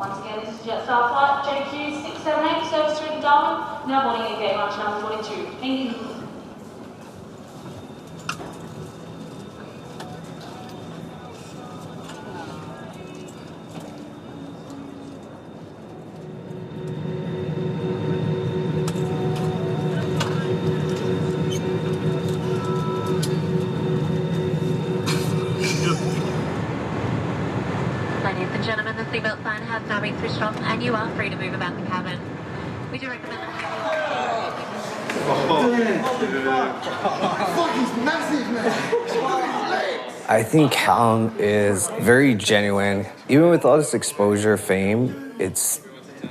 Once again, this is Jetstar Flight JQ 678, service through the Darwin, now boarding at gate march number 42. Thank you. Ladies and gentlemen, the seatbelt sign has now been switched off and you are free to move about the cabin. We do recommend that I think Callum is very genuine. Even with all this exposure, fame, it's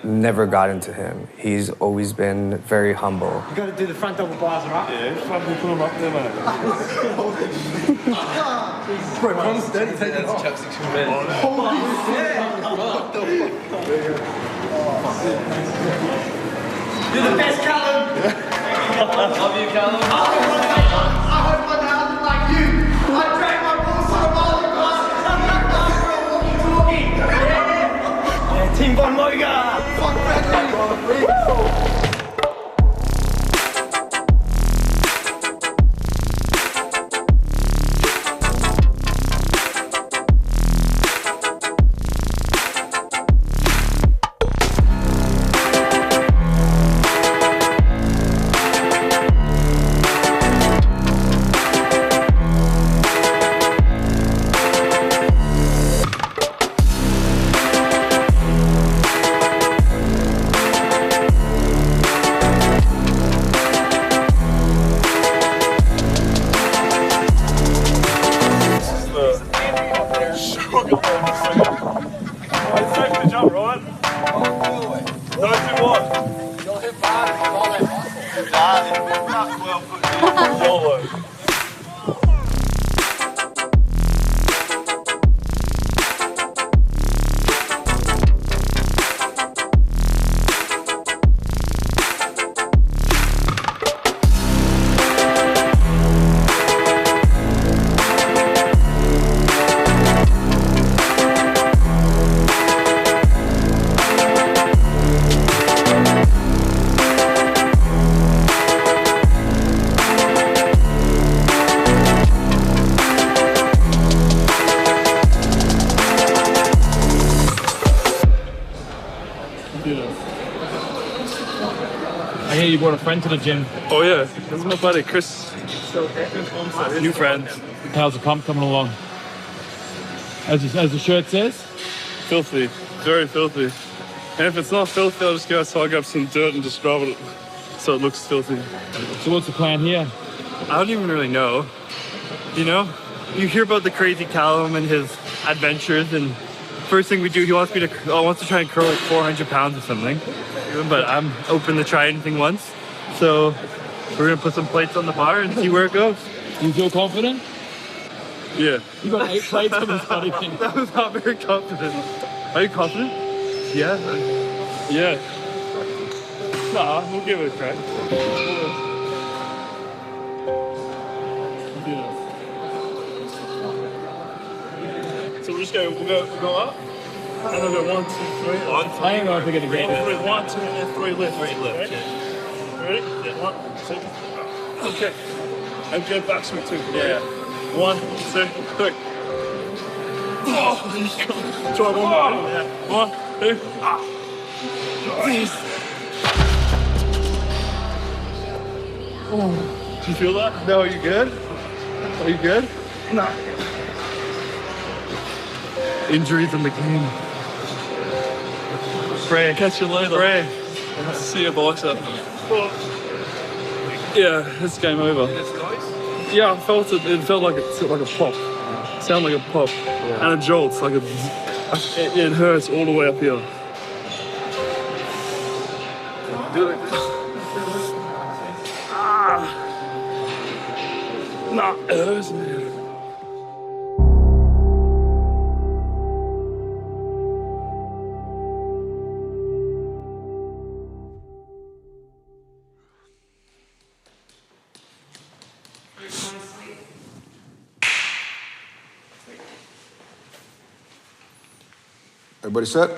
never gotten to him. He's always been very humble. You gotta do the front double bars, right? Yeah, fucking put him up there, mate. Bro, I'm steady, take it off. Holy shit! What the fuck? You're the best, Callum! Love you, Callum. I hope my dad looked like you. I drank my balls on a bowling glass. I'm not for a walkie-talkie. Yeah, Team Von Moga. Fuck Bradley. I hear you brought a friend to the gym. Oh yeah, this is my buddy Chris. New friend. How's the pump coming along? As the shirt says? Filthy, very filthy. And if it's not filthy, I'll just go outside, grab some dirt and just rub it so it looks filthy. So what's the plan here? I don't even really know. You know, you hear about the crazy Callum and his adventures, and first thing we do, he wants to try and curl like 400 pounds or something. But I'm open to try anything once. So we're gonna put some plates on the bar and see where it goes. You feel confident? Yeah. You got 8 plates on this bloody thing. That was not very confident. Are you confident? Yeah. Yeah. Nah, we'll give it a try. So we'll go up. And then go 1, 2, 3. I ain't going to forget the game. 1, 2, and 3 lift. 3 lift. Okay. Ready? Yeah. 1, 2. Okay. And go back to me too. Yeah. 1, 2, 3. Oh, try one more. Yeah. 1, 2. Ah. Please. Oh. Do you feel that? No, are you good? Are you good? No. Injuries in the game. Pray. Catch you later. Pray. See you, boys. Yeah, it's game over. Yeah, I felt it. It felt like a pop. It sounded like a pop. Yeah. And a jolt. Like it hurts all the way up here. Do it. Nah, it hurts, man. Everybody set?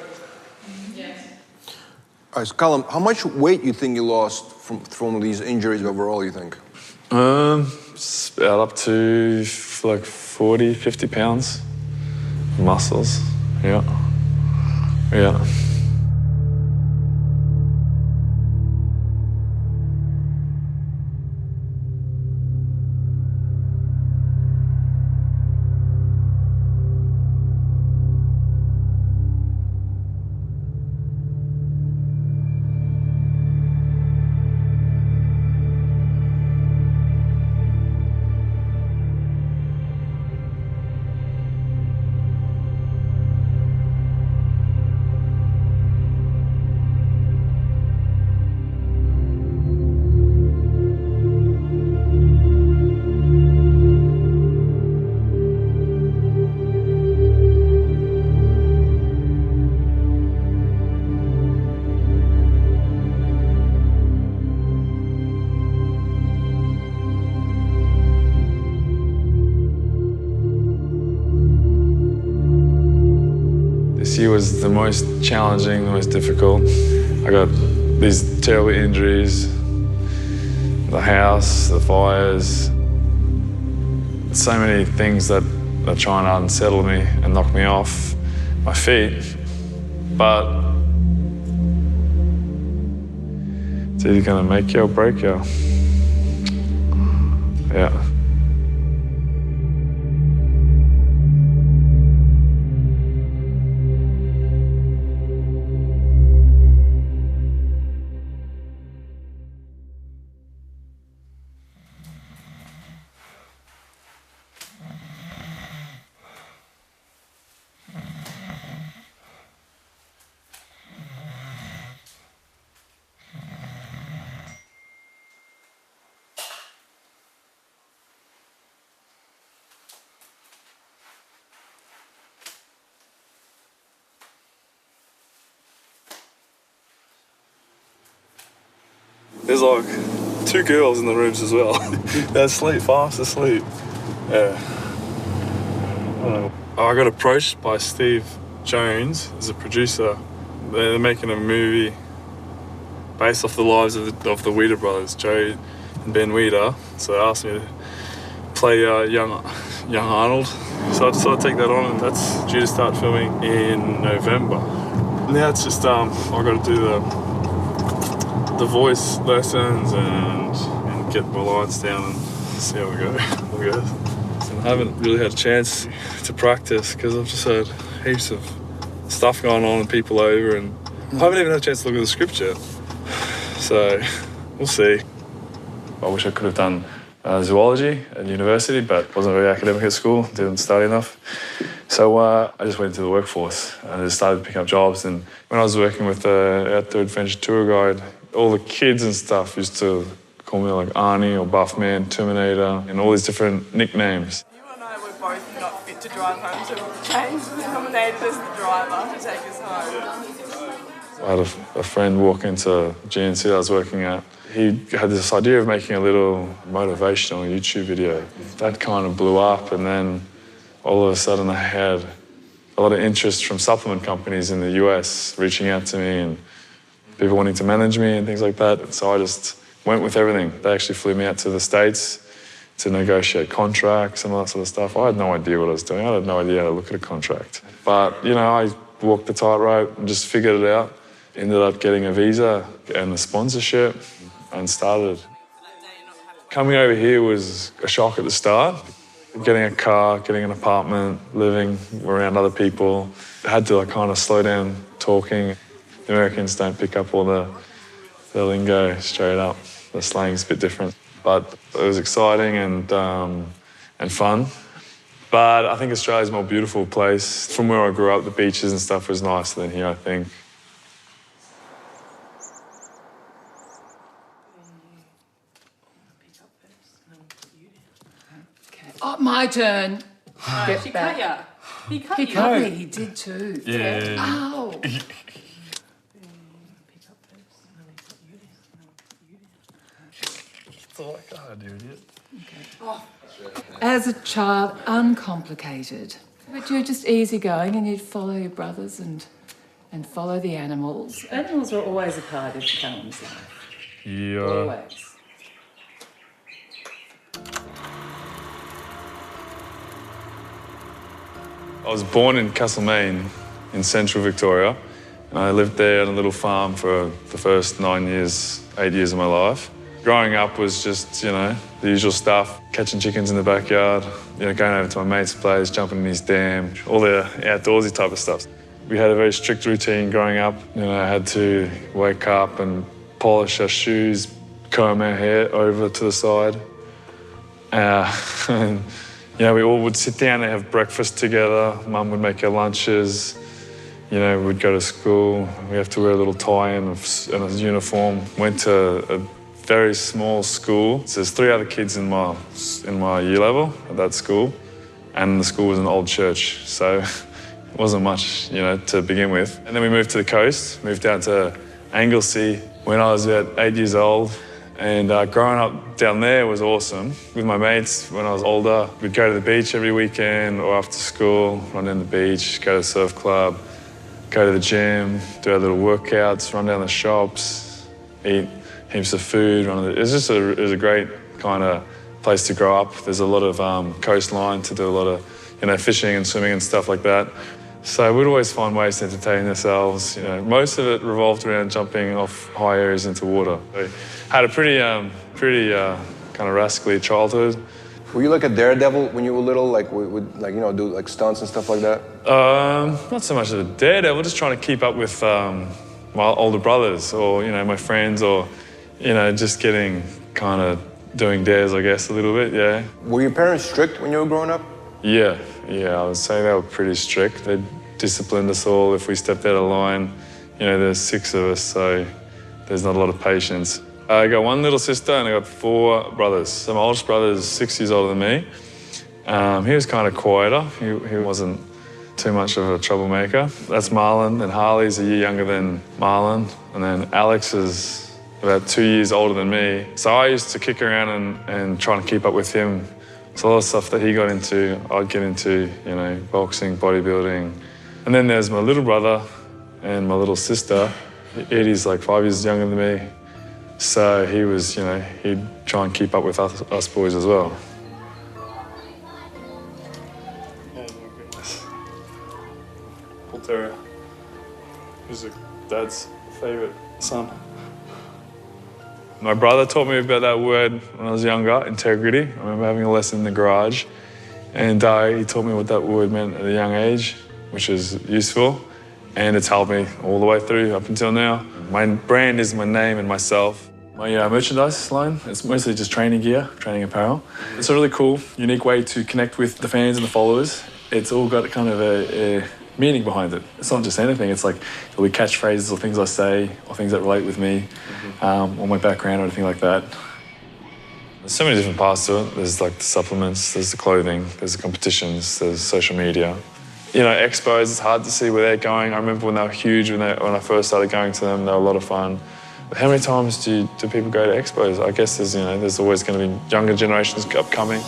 right, so Callum, how much weight you think you lost from these injuries overall, you think? It's about up to like 40, 50 pounds. Muscles, yeah. Yeah. This year was the most challenging, the most difficult. I got these terrible injuries, the house, the fires, so many things that are trying to unsettle me and knock me off my feet. But it's either gonna make you or break you. Yeah. There's like 2 girls in the rooms as well. They're asleep, fast asleep. Yeah. I got approached by Steve Jones as a producer. They're making a movie based off the lives of the Weeder brothers, Joe and Ben Weeder. So they asked me to play young Arnold. So I decided to take that on, and that's due to start filming in November. Now it's just I got to do the voice lessons and get my lines down and see how we go. So I haven't really had a chance to practice because I've just had heaps of stuff going on and people over, and I haven't even had a chance to look at the script yet. So we'll see. I wish I could have done zoology at university, but wasn't very academic at school, didn't study enough. So I just went into the workforce and just started picking up jobs. And when I was working with the Outdoor Adventure tour guide, all the kids and stuff used to call me like Arnie or Buffman, Terminator, and all these different nicknames. You and I were both not fit to drive home, so James was nominated as the driver to take us home. I had a friend walk into GNC I was working at. He had this idea of making a little motivational YouTube video. That kind of blew up, and then all of a sudden I had a lot of interest from supplement companies in the US reaching out to me and people wanting to manage me and things like that. So I just went with everything. They actually flew me out to the States to negotiate contracts and all that sort of stuff. I had no idea what I was doing. I had no idea how to look at a contract. But, you know, I walked the tightrope and just figured it out. Ended up getting a visa and a sponsorship and started. Coming over here was a shock at the start. Getting a car, getting an apartment, living around other people. I had to kind of slow down talking. The Americans don't pick up all the lingo straight up. The slang's a bit different. But it was exciting and fun. But I think Australia's a more beautiful place. From where I grew up, the beaches and stuff was nicer than here, I think. Oh, my turn. Get She back. cut ya. He cut He you. cut me, he did too. Yeah. Ow. That's all I got, dude. As a child, uncomplicated. But you're just easygoing and you'd follow your brothers and and follow the animals. Animals are always a part of Callum's life. Yeah. Always. I was born in Castlemaine in central Victoria, and I lived there on a little farm for the first 8 years of my life. Growing up was just, you know, the usual stuff, catching chickens in the backyard, you know, going over to my mate's place, jumping in his dam, all the outdoorsy type of stuff. We had a very strict routine growing up. You know, I had to wake up and polish our shoes, comb our hair over to the side. And, you know, we all would sit down and have breakfast together. Mum would make our lunches. You know, we'd go to school. We have to wear a little tie and a uniform. Went to a very small school. So there's 3 other kids in my year level at that school, and the school was an old church, so it wasn't much, you know, to begin with. And then we moved to the coast, moved down to Anglesey when I was about 8 years old. And growing up down there was awesome. With my mates, when I was older, we'd go to the beach every weekend or after school, run down the beach, go to the surf club, go to the gym, do our little workouts, run down the shops, eat heaps of food. It was a great kind of place to grow up. There's a lot of coastline to do a lot of, you know, fishing and swimming and stuff like that. So we'd always find ways to entertain ourselves. You know, most of it revolved around jumping off high areas into water. So had a pretty kind of rascally childhood. Were you like a daredevil when you were little, like would like, you know, do like stunts and stuff like that? Not so much of a daredevil, just trying to keep up with my older brothers or, you know, my friends, or, you know, just getting kind of doing dares, I guess, a little bit, yeah. Were your parents strict when you were growing up? Yeah, I would say they were pretty strict. They disciplined us all if we stepped out of line. You know, there's 6 of us, so there's not a lot of patience. I got 1 little sister and I got 4 brothers. So my oldest brother is 6 years older than me. He was kind of quieter. He wasn't too much of a troublemaker. That's Marlon, and Harley's a year younger than Marlon. And then Alex is about 2 years older than me. So I used to kick around and try to keep up with him. So a lot of stuff that he got into, I'd get into, you know, boxing, bodybuilding. And then there's my little brother and my little sister. Eddie's like 5 years younger than me. So he was, you know, he'd try and keep up with us boys as well. Oh my goodness. Bull Terrier. Who's Dad's favourite son. My brother taught me about that word when I was younger, integrity. I remember having a lesson in the garage, and he taught me what that word meant at a young age, which is useful, and it's helped me all the way through up until now. My brand is my name and myself. My merchandise line, it's mostly just training gear, training apparel. It's a really cool, unique way to connect with the fans and the followers. It's all got kind of a meaning behind it. It's not just anything, it's like there'll be catchphrases or things I say or things that relate with me, or my background or anything like that. There's so many different parts to it. There's like the supplements, there's the clothing, there's the competitions, there's social media. You know, expos, it's hard to see where they're going. I remember when they were huge, when I first started going to them, they were a lot of fun. But how many times do people go to expos? I guess there's always going to be younger generations upcoming.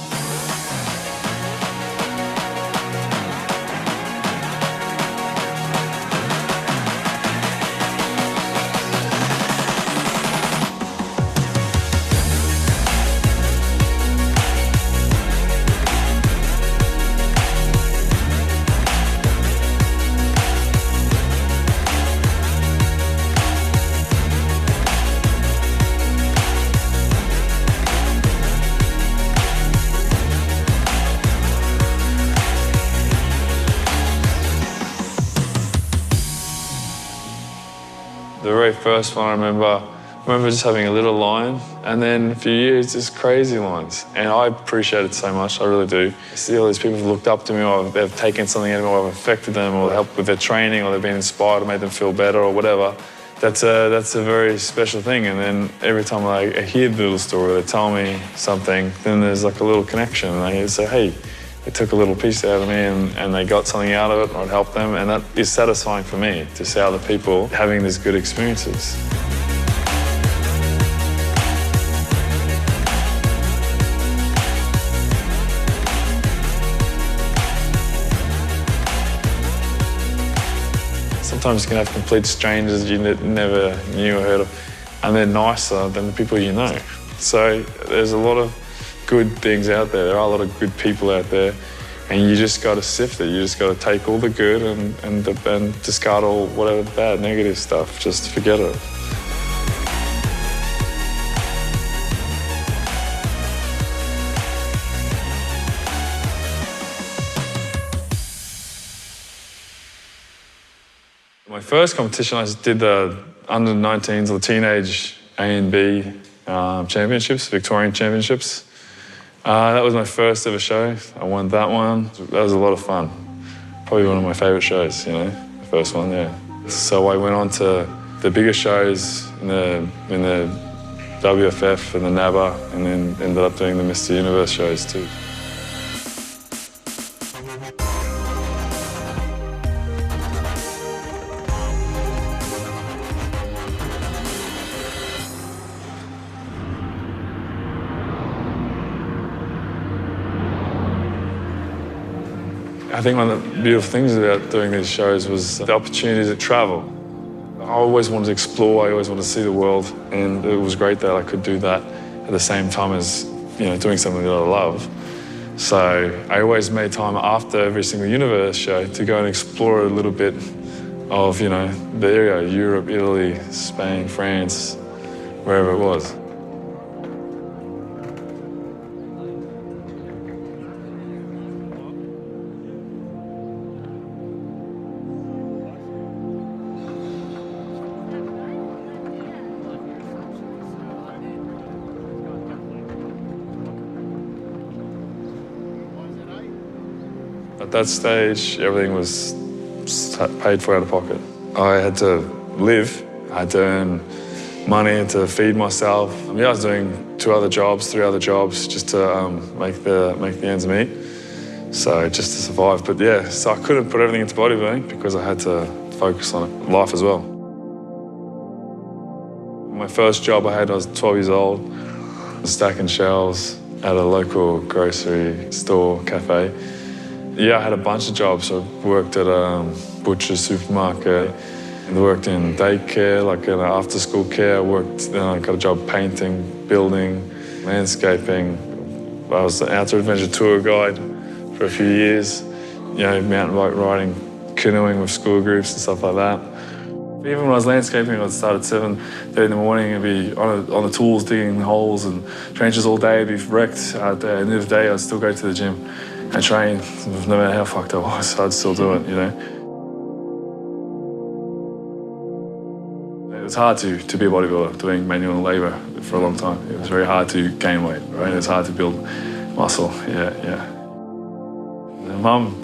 The very first one I remember just having a little line, and then a few years, just crazy lines. And I appreciate it so much, I really do. I see all these people who've looked up to me, or they've taken something out of me, or I've affected them, or helped with their training, or they've been inspired or made them feel better, or whatever. That's a very special thing. And then every time I hear the little story, they tell me something, then there's like a little connection. And I say, hey, they took a little piece out of me and they got something out of it, or it helped them, and that is satisfying for me, to see other people having these good experiences. Sometimes you can have complete strangers you never knew or heard of, and they're nicer than the people you know. So there's a lot of good things out there. There are a lot of good people out there, and you just got to sift it. You just got to take all the good and discard all whatever bad, negative stuff. Just forget it. My first competition, I did the under-19s or teenage A and B championships, Victorian championships. That was my first ever show. I won that one. That was a lot of fun. Probably one of my favourite shows, you know, the first one, yeah. So I went on to the bigger shows in the WFF and the NABBA, and then ended up doing the Mr. Universe shows too. I think one of the beautiful things about doing these shows was the opportunity to travel. I always wanted to explore, I always wanted to see the world, and it was great that I could do that at the same time as, you know, doing something that I love. So I always made time after every single Universe show to go and explore a little bit of, you know, the area, Europe, Italy, Spain, France, wherever it was. At that stage, everything was paid for out of pocket. I had to live, I had to earn money to feed myself. I mean, I was doing 3 other jobs just to make the ends meet. So just to survive. But yeah, so I couldn't put everything into bodybuilding because I had to focus on life as well. My first job I was 12 years old, stacking shelves at a local grocery store, cafe. Yeah, I had a bunch of jobs. I worked at a butcher's supermarket, and worked in daycare, like in after-school care. I got a job painting, building, landscaping. I was an outdoor adventure tour guide for a few years. You know, mountain bike riding, canoeing with school groups and stuff like that. Even when I was landscaping, I'd start at 7:30 in the morning and be on the tools, digging holes and trenches all day, be wrecked out there. And the end of the day, I'd still go to the gym and train, no matter how fucked I was, I'd still do it, you know. It was hard to be a bodybuilder doing manual labour for a long time. It was very hard to gain weight, right? It was hard to build muscle, yeah. Mum,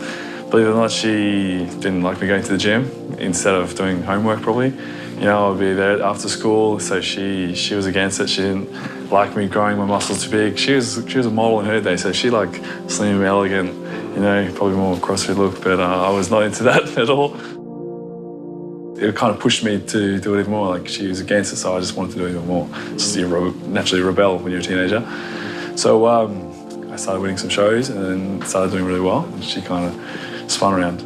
believe it or not, she didn't like me going to the gym instead of doing homework probably. You know, I'd be there after school, so she was against it. She didn't like me growing my muscles too big. She was a model in her day, so she liked slim, elegant, you know, probably more CrossFit look, but I was not into that at all. It kind of pushed me to do it even more. Like, she was against it, so I just wanted to do it even more. Just you naturally rebel when you're a teenager. So I started winning some shows and then started doing really well, and she kind of spun around.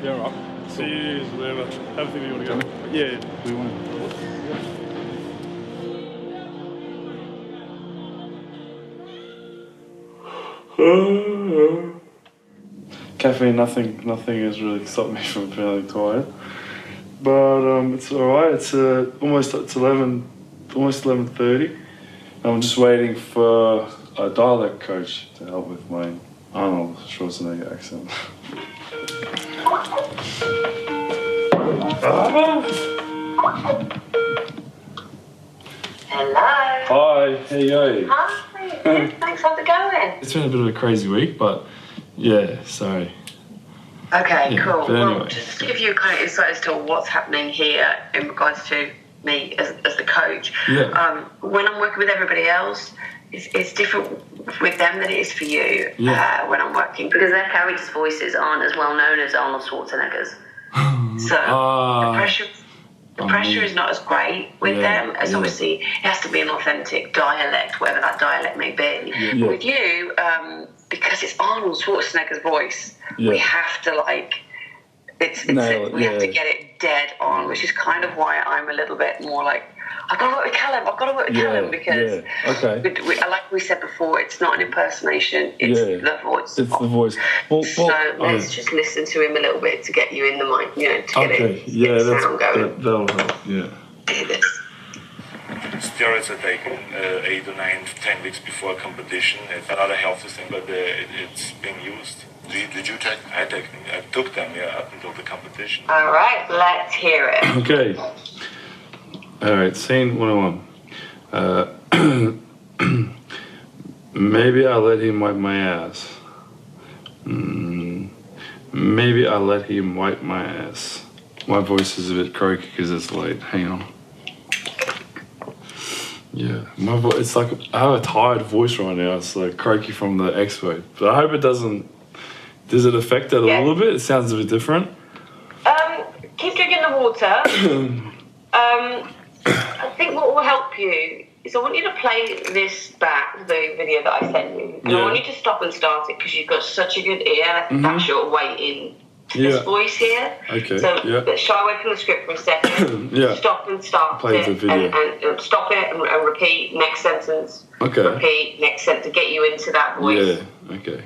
Yeah, right. See you, whatever. Have a think you want to go. Yeah, we want to. Caffeine, nothing has really stopped me from feeling tired. But it's all right. It's almost 11:30. I'm just waiting for a dialect coach to help with my Arnold Schwarzenegger accent. Hello. Hi, how you going? Hi, good, thanks, how's it going? It's been a bit of a crazy week, but yeah, sorry. Okay, Yeah, cool. but anyway. Well, just to give you kind of insight as to what's happening here in regards to me as the coach. Yeah. When I'm working with everybody else, it's different with them than it is for you when I'm working, because their characters' voices aren't as well known as Arnold Schwarzenegger's. So the pressure. The pressure is not as great with them as obviously it has to be an authentic dialect, whatever that dialect may be. Yeah. With you, because it's Arnold Schwarzenegger's voice, we have to we have to get it dead on, which is kind of why I'm a little bit more like, I've got to work with Callum. I've got to work with Callum because, like we said before, it's not an impersonation. It's the voice. It's the voice. Well, so let's just listen to him a little bit to get you in the mic, to get it sound going. That'll help. Yeah. Steroids are taken 8 or 9, 10 weeks before a competition. It's not a healthy thing, but it's being used. Did you take? I took them, up until the competition. All right, let's hear it. Okay. All right, scene 101. Maybe I let him wipe my ass. Maybe I let him wipe my ass. My voice is a bit croaky because it's late. Hang on. Yeah, my voice, it's like, I have a tired voice right now. It's like croaky from the expo. But I hope it doesn't, does it affect it a little bit? It sounds a bit different. Keep drinking the water. I think what will help you is I want you to play this back, the video that I sent you. And I want you to stop and start it because you've got such a good ear. That's your way in to this voice here. Okay. So let's shy away from the script for a second. Stop and start play it. The video. And stop it and repeat next sentence. Okay. Repeat next sentence to get you into that voice. Yeah, okay.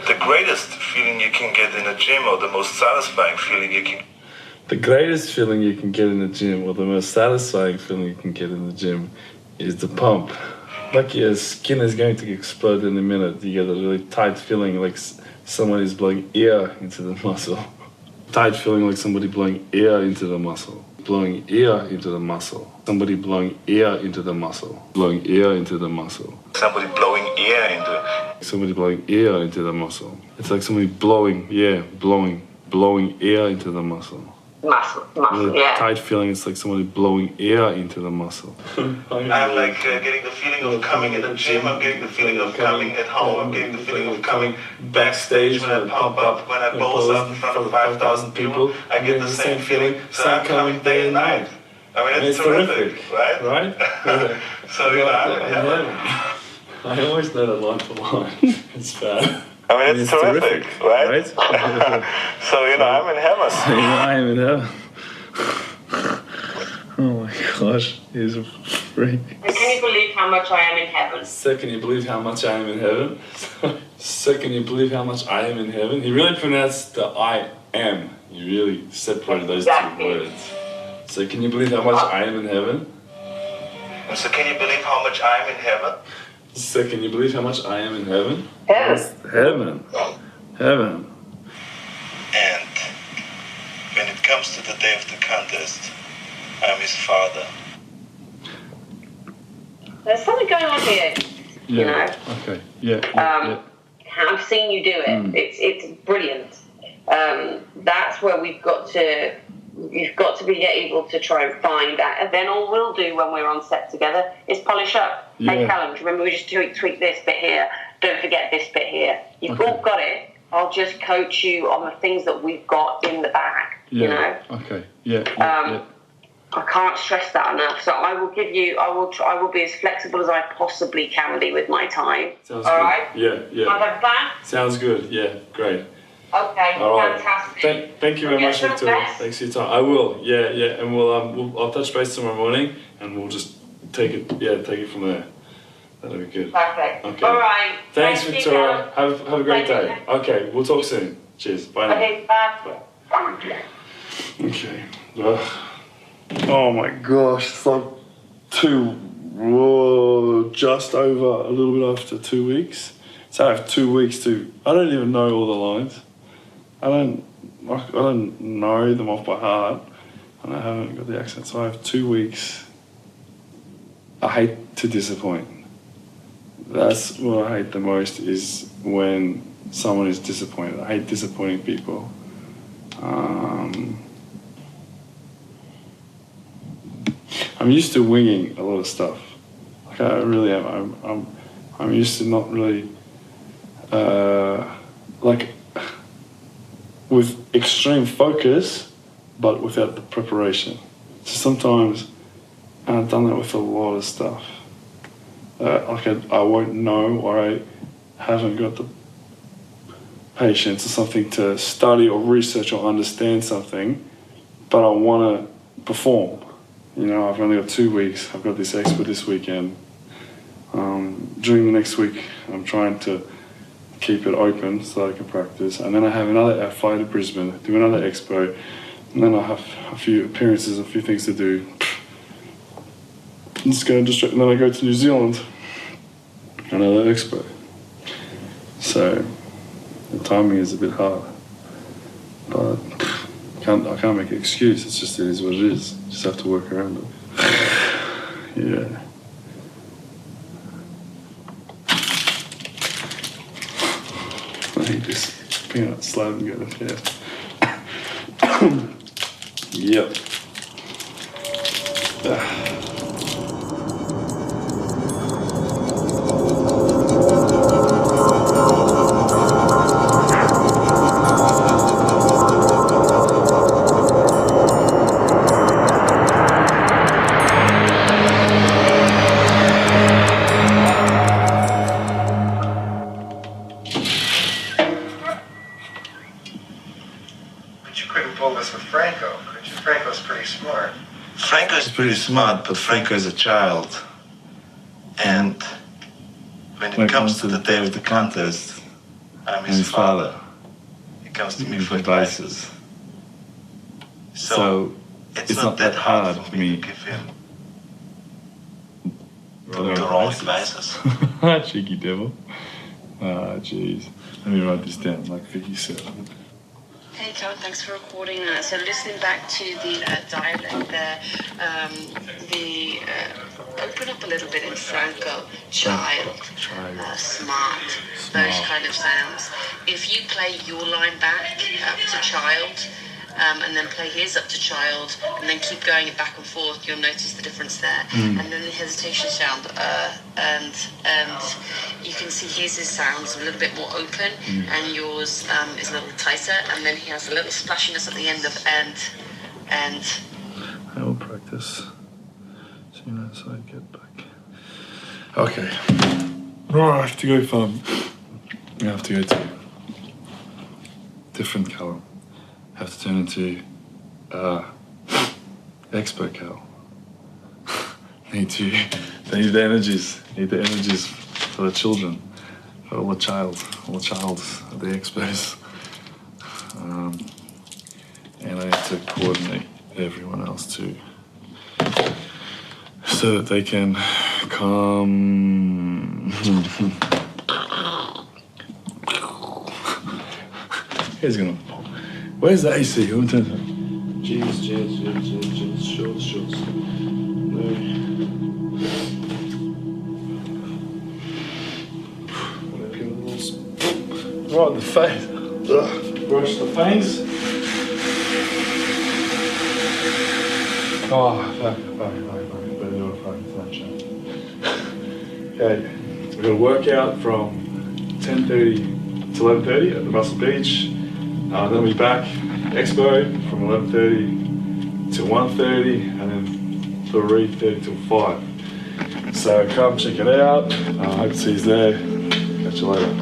The greatest feeling you can get in a gym, or the most satisfying feeling you can. The greatest feeling you can get in the gym, or the most satisfying feeling you can get in the gym, is the pump. Like your skin is going to explode in a minute. You get a really tight feeling, like someone is blowing air into the muscle. Tight feeling like somebody blowing air into the muscle. Blowing air into the muscle. Somebody blowing air into the muscle. Blowing air into the muscle. Somebody blowing air into. Somebody blowing air into the muscle. It's like somebody blowing air into the muscle. Muscle, really tight feeling. It's like somebody blowing air into the muscle. I'm like getting the feeling of coming in the gym. I'm getting the feeling of coming at home. I'm getting the feeling of coming backstage when I pump up, when I pose up in front of 5,000 people. I get the same feeling. So I'm coming day and night. I mean, it's terrific, right? Right? So I'm in heaven. I always know that line for line. It's bad. I mean, it's terrific, right? So, I'm in heaven. I am in heaven. Oh my gosh, he's a freak. Can you believe how much I am in heaven? So, can you believe how much I am in heaven? So, can you believe how much I am in heaven? He really pronounced the I am. He really separated those two words. So, can you believe how much I am in heaven? So, can you believe how much I am in heaven? So, can you believe how much I am in heaven? Heaven. Heaven. And when it comes to the day of the contest, I'm his father. There's something going on here. You know? Okay. Yeah. I've seen you do it. It's brilliant. That's where you've got to be able to try and find that. And then all we'll do when we're on set together is polish up. Hey, Callum, remember we just tweak this bit here. Don't forget this bit here. You've all got it. I'll just coach you on the things that we've got in the bag. You know? Okay. I can't stress that enough. So I will give you. I will be as flexible as I possibly can be with my time. Sounds all good. right? Yeah. Have a plan? Sounds good. Yeah. Great. Okay. All right. Fantastic. Thank you very much, Victoria. Thanks for your time. I will. Yeah. And I'll touch base tomorrow morning, and we'll just take it from there. That'll be good. Perfect. Okay. All right. Thanks, Victoria. Have a great day. Okay. We'll talk soon. Cheers. Bye now. Okay. Bye. Okay. Oh my gosh, it's like just over a little bit after 2 weeks. So I have 2 weeks I don't even know all the lines. I don't know them off by heart, and I haven't got the accent. So I have 2 weeks. I hate to disappoint. That's what I hate the most, is when someone is disappointed. I hate disappointing people. I'm used to winging a lot of stuff. Like I really am. I'm used to not really like with extreme focus. but without the preparation. So sometimes, and I've done that with a lot of stuff, like I won't know, or I haven't got the patience or something to study or research or understand something, but I want to perform. You know, I've only got 2 weeks. I've got this expo this weekend. During the next week, I'm trying to keep it open so I can practice. And then I have another flight to Brisbane, do another expo, and then I have a few appearances, a few things to do. Just go and then I go to New Zealand, another expo. So the timing is a bit hard, but I can't make an excuse. It's just, it is what it is. Just have to work around it. Yeah. I need this peanut slab and go to bed. Yep. Franco's pretty smart, but Franco is a child. And when it comes to the day of the contest, I'm his father. He comes to me for advices. So it's not that hard for me to give him the wrong advices. Cheeky devil. Ah, jeez. Let me write this down, like Vicky said. Hey Cal, thanks for recording that. So listening back to the dialect there, open up a little bit in Franco, child, smart, those kind of sounds. If you play your line back to child, and then play his up to child, and then keep going it back and forth, you'll notice the difference there. And then the hesitation sound, and you can see his sounds a little bit more open, and yours is a little tighter, and then he has a little splashiness at the end of and. I will practice as soon as I get back. Okay. Oh, I have to go from. We have to go to different colour. Have to turn into expert Cal. They need the energies. Need the energies for the children, for all the childs at the expos. And I need to coordinate everyone else too, so that they can come. He's gonna. Where's the AC? Who turns it? Jeez, shorts. No. Right in the face. Ugh. Brush the face. Oh, fuck. Better do a fucking flat shot. Okay, we've got a workout from 10:30 to 11:30 at the Russell Beach. Then we'll be back, Expo, from 11:30 to 1:30, and then 3:30 till 5. So come check it out. I hope to see you there. Catch you later.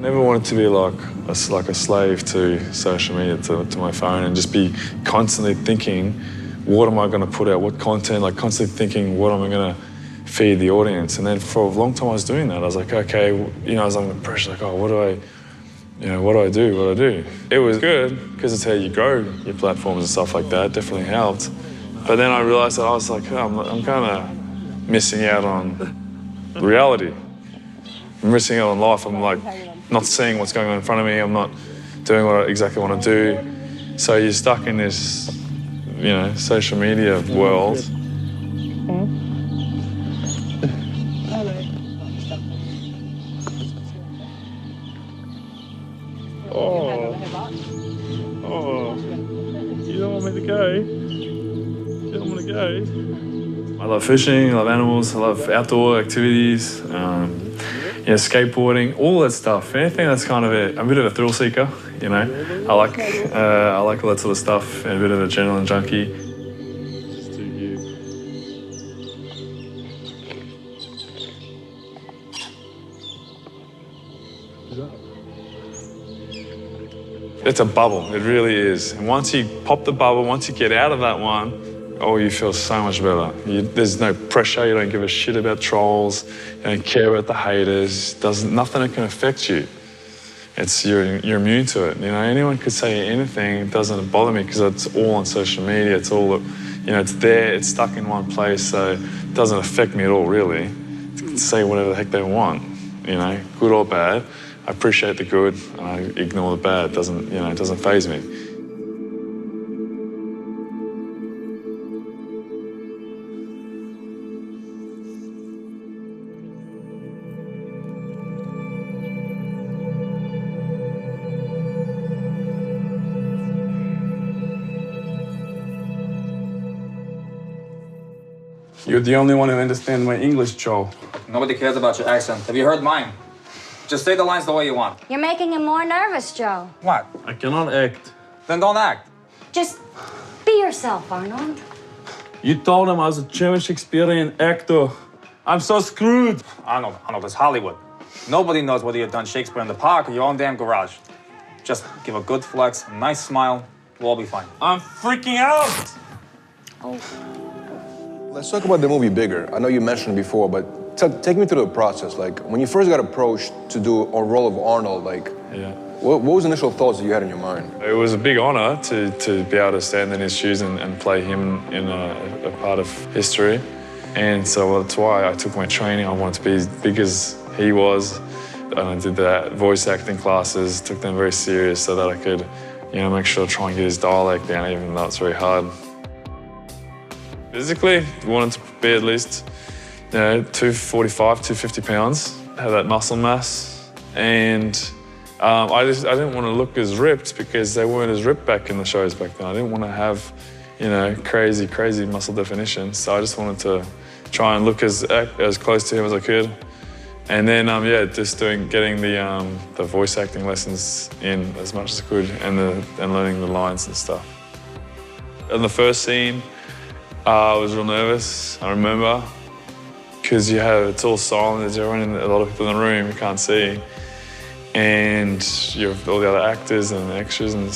Never wanted to be like a slave to social media, to my phone, and just be constantly thinking, what am I going to put out? What content? Like constantly thinking, what am I going to feed the audience? And then for a long time I was doing that. I was like, okay, I was under pressure, like, oh, what do I do? It was good because it's how you grow your platforms and stuff like that. It definitely helped. But then I realized that I was like, oh, I'm kind of missing out on reality. I'm missing out on life. I'm like not seeing what's going on in front of me. I'm not doing what I exactly want to do. So you're stuck in this, social media world. Oh, you don't want me to go? You don't want to go? I love fishing, I love animals, I love outdoor activities, skateboarding, all that stuff. Anything that's kind of a bit of a thrill seeker, I like all that sort of stuff, and a bit of an adrenaline junkie. It's a bubble, it really is. And once you pop the bubble, once you get out of that one, you feel so much better. There's no pressure, you don't give a shit about trolls, you don't care about the haters, nothing that can affect you. You're immune to it. Anyone could say anything, it doesn't bother me because it's all on social media, it's all, it's there, it's stuck in one place, so it doesn't affect me at all, really. They can say whatever the heck they want, good or bad. I appreciate the good and I ignore the bad. It doesn't faze me. You're the only one who understands my English, Joe. Nobody cares about your accent. Have you heard mine? Just say the lines the way you want. You're making him more nervous, Joe. What? I cannot act. Then don't act. Just be yourself, Arnold. You told him I was a German Shakespearean actor. I'm so screwed. Arnold, it's Hollywood. Nobody knows whether you've done Shakespeare in the park or your own damn garage. Just give a good flex, a nice smile, we'll all be fine. I'm freaking out! Let's talk about the movie Bigger. I know you mentioned it before, but take me through the process. Like, when you first got approached to do a role of Arnold, what was the initial thoughts that you had in your mind? It was a big honor to be able to stand in his shoes and play him in a part of history. And so that's why I took my training. I wanted to be as big as he was. And I did the voice acting classes, took them very serious so that I could, make sure to try and get his dialect down, even though it's very hard. Physically, I wanted to be at least 245, 250 pounds, have that muscle mass. And I didn't want to look as ripped because they weren't as ripped back in the shows back then. I didn't want to have, crazy muscle definition. So I just wanted to try and look as close to him as I could. And then, just getting the voice acting lessons in as much as I could and learning the lines and stuff. In the first scene, I was real nervous, I remember. Because it's all silent, there's a lot of people in the room you can't see. And you have all the other actors and extras and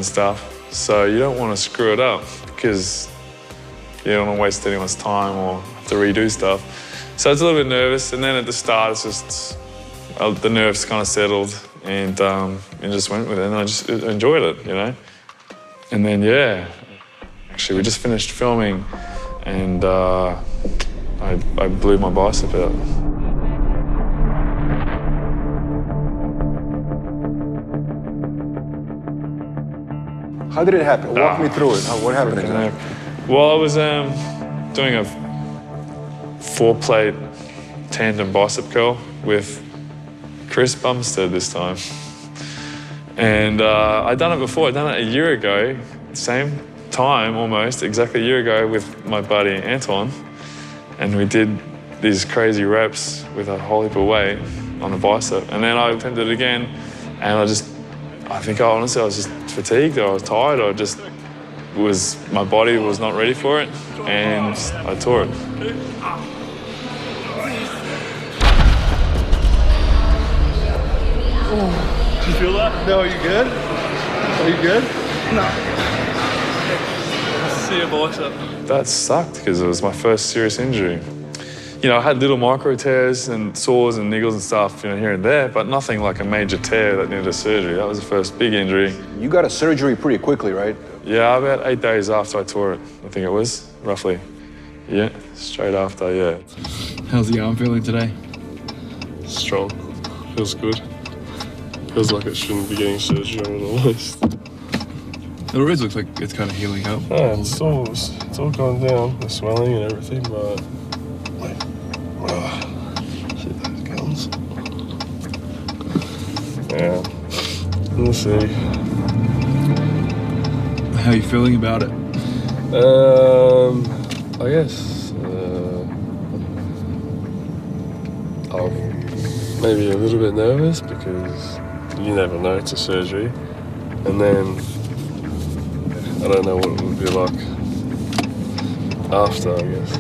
stuff. So you don't want to screw it up because you don't want to waste anyone's time or have to redo stuff. So it's a little bit nervous. And then at the start, it's just, the nerves kind of settled and just went with it. And I just enjoyed it, And then, actually we just finished filming and I blew my bicep out. How did it happen? Walk me through it. What happened exactly? Well, I was doing a 4-plate tandem bicep curl with Chris Bumstead this time. And I'd done it before. I'd done it a year ago, same time almost, exactly a year ago with my buddy Anton. And we did these crazy reps with a whole heap of weight on the bicep. And then I attempted it again, and I think honestly I was just fatigued, or I was tired, or my body was not ready for it, and I tore it. Oh. You feel that? No, are you good? Are you good? No. See your bicep. That sucked because it was my first serious injury. You know, I had little micro tears and sores and niggles and stuff, you know, here and there, but nothing like a major tear that needed a surgery. That was the first big injury. You got a surgery pretty quickly, right? Yeah, about 8 days after I tore it, I think it was, roughly. Yeah, straight after, yeah. How's the arm feeling today? Strong. Feels good. Feels like it shouldn't be getting surgery on it almost. It always looks like it's kind of healing up. Yeah, it's all gone down, the swelling and everything, but shit, those gums. Yeah, we'll see. How are you feeling about it? I guess I'm maybe a little bit nervous because you never know, it's a surgery, and then I don't know what it would be like after, I guess.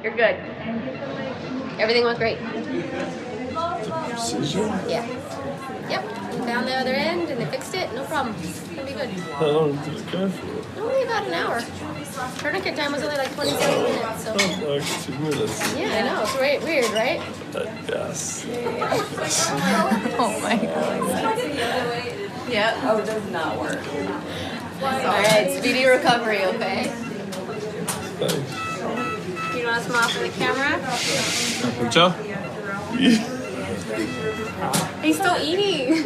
You're good. Everything went great. Precision? Yeah. Yep. We found the other end and they fixed it. No problem. It's gonna be good. How long did it go for? Only about an hour. Tourniquet time was only like 27 minutes. So. Oh, like 2 minutes. Yeah, I know. It's weird, right? Yes. Oh my god. Yep. Oh, it does not work. Alright, speedy recovery, okay? Thanks. You want to smile for the camera? Picture? He's still eating.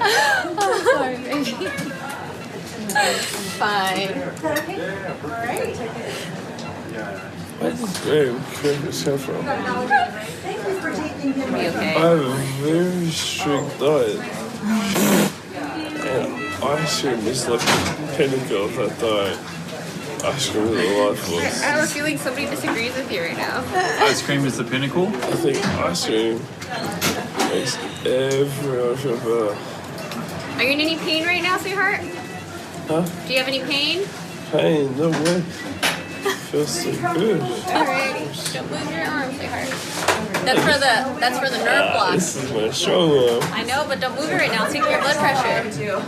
Oh, sorry, baby. Fine. Alright. Where did Christmas come from? Be okay. I have a very strict diet. And ice cream is like the pinnacle of that diet. Ice cream is a life force. I have a feeling somebody disagrees with you right now. Ice cream is the pinnacle? I think ice cream makes everyone feel better. Are you in any pain right now, sweetheart? Huh? Do you have any pain? Pain? No way. Feels so good. Alrighty. Don't move your arm, sweetheart. That's for the nerve block. This is my strong arm. I know, but don't move it right now. It's taking your blood pressure. Yeah.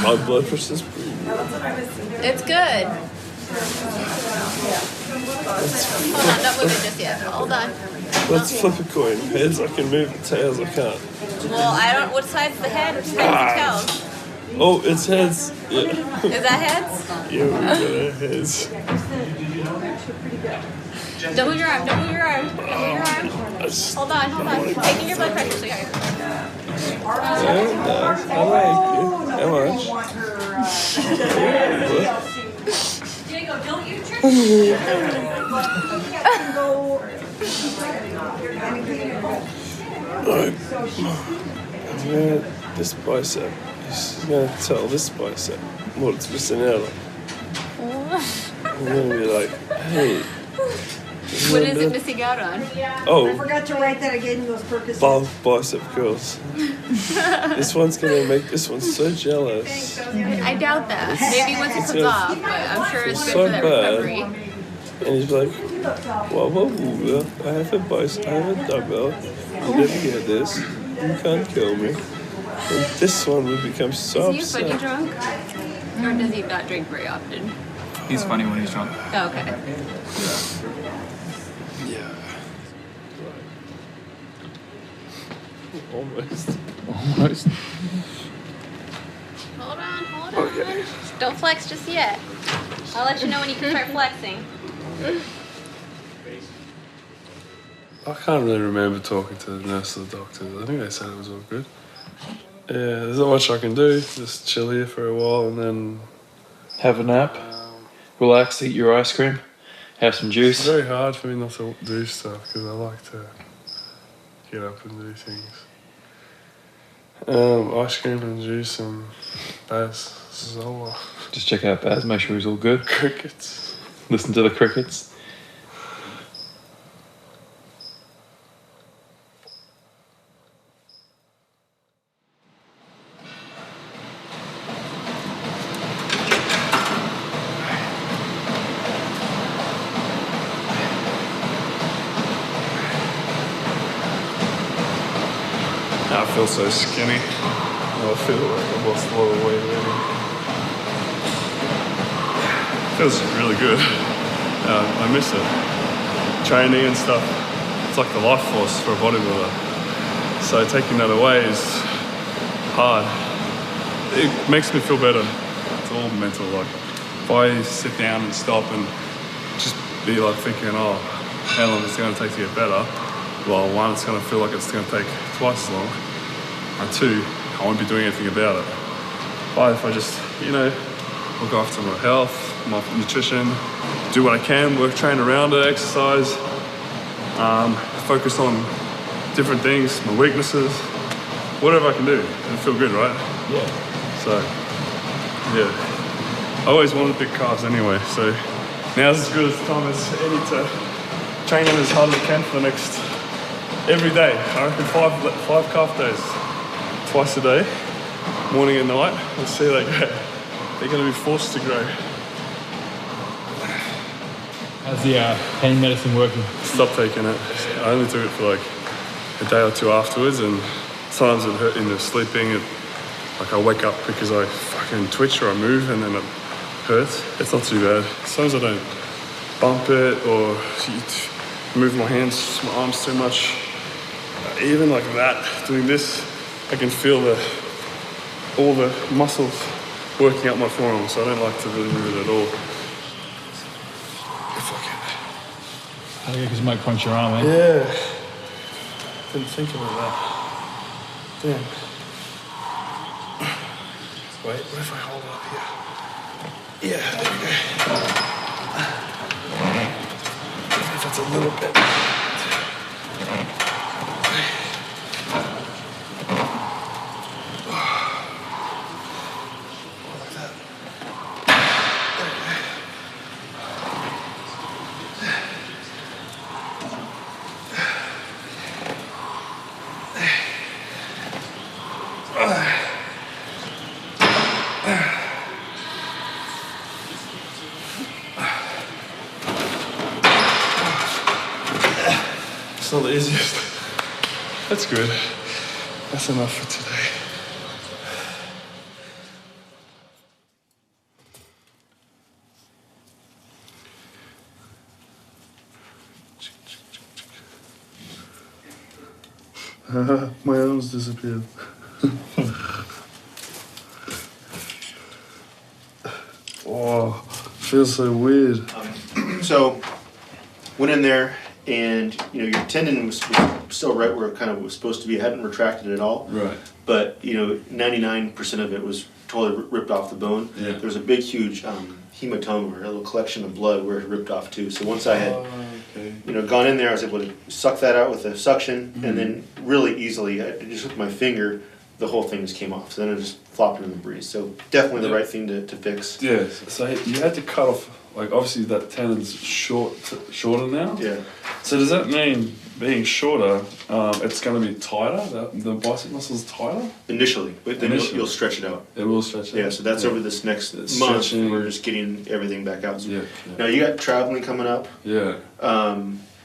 My blood pressure's pretty good. It's good. Hold on, don't move it just yet. Hold on. Let's flip a coin. Heads I can move, tails I can't. Well, I don't. What side's the head? Which side's the tail? Oh, it's heads. Yeah. Is that heads? Yeah, we got heads. Don't move your arm. Don't move your arm. Don't move your arm. Hold on. It's taking your blood pressure, sweetheart. Yeah, I like it. How much? Diego, don't you trick Right. This bicep. She's gonna tell this bicep what it's missing out on. I'm gonna be like, hey. What is it missing out on? Oh. I forgot to write that again in those Percocets. Both bicep curls. This one's gonna make this one so jealous. I doubt that. Maybe once it comes off, but I'm sure it's good so for that bad. recovery. And he's like, well, I have a bicep, I have a dumbbell. You never get this. You can't kill me. And this one would become so Is he upset. funny drunk? Or does he not drink very often? He's funny when he's drunk. Oh, okay. Yeah. Almost. Almost. Hold on. Don't flex just yet. I'll let you know when you can start flexing. I can't really remember talking to the nurse or the doctor. I think they said it was all good. Yeah, there's not much I can do. Just chill here for a while and then have a nap, relax, eat your ice cream, have some juice. It's very hard for me not to do stuff because I like to get up and do things. Ice cream and juice and Baz Zola. Just check out Baz, make sure he's all good. Crickets. Listen to the crickets. I feel so skinny. I feel like I've lost a lot of weight already. Feels really good. I miss it. Training and stuff. It's like the life force for a bodybuilder. So taking that away is hard. It makes me feel better. It's all mental. Like if I sit down and stop and just be like thinking, oh, how long is it going to take to get better? Well, one, it's going to feel like it's going to take twice as long. And two, I won't be doing anything about it. But if I just, look after my health, my nutrition, do what I can, train around it, exercise, focus on different things, my weaknesses, whatever I can do, it'll feel good, right? Yeah. So, yeah. I always wanted big calves anyway, so now's as good a time as any to train them as hard as I can for the next, every day. I reckon five calf days, twice a day, morning and night. Let's see how they go. They're going to be forced to grow. How's the pain medicine working? Stop taking it. I only took it for like a day or two afterwards, and sometimes it hurt in the sleeping. Like I wake up because I fucking twitch or I move and then it hurts. It's not too bad. As long as I don't bump it or move my hands, my arms too much. Even like that, doing this, I can feel all the muscles working up my forearm, so I don't like to really move it at all. If I can. Okay, because you might crunch your arm, eh? Yeah. Didn't think about that. Damn. Wait, what if I hold it up here? Yeah, there we go. Even if it's a little bit. It's not the easiest. That's good. That's enough for today. My arms disappeared. Oh, feels so weird. So, went in there, and your tendon was still right where it kind of was supposed to be. It hadn't retracted at all. Right. But 99% of it was totally ripped off the bone. Yeah. There was a big, huge hematoma, or a little collection of blood where it ripped off too. So once I had, gone in there, I was able to suck that out with a suction, and then really easily, I just with my finger, the whole thing just came off. So then it just flopped in the breeze. So definitely the right thing to fix. Yeah. So you had to cut off. Like obviously that tendon's shorter now. Yeah. So does that mean being shorter, it's going to be tighter? The bicep muscle's tighter? Initially, but then you'll stretch it out. It will stretch out. Yeah, so that's over this next month. We're just getting everything back out. So now you got traveling coming up. Yeah.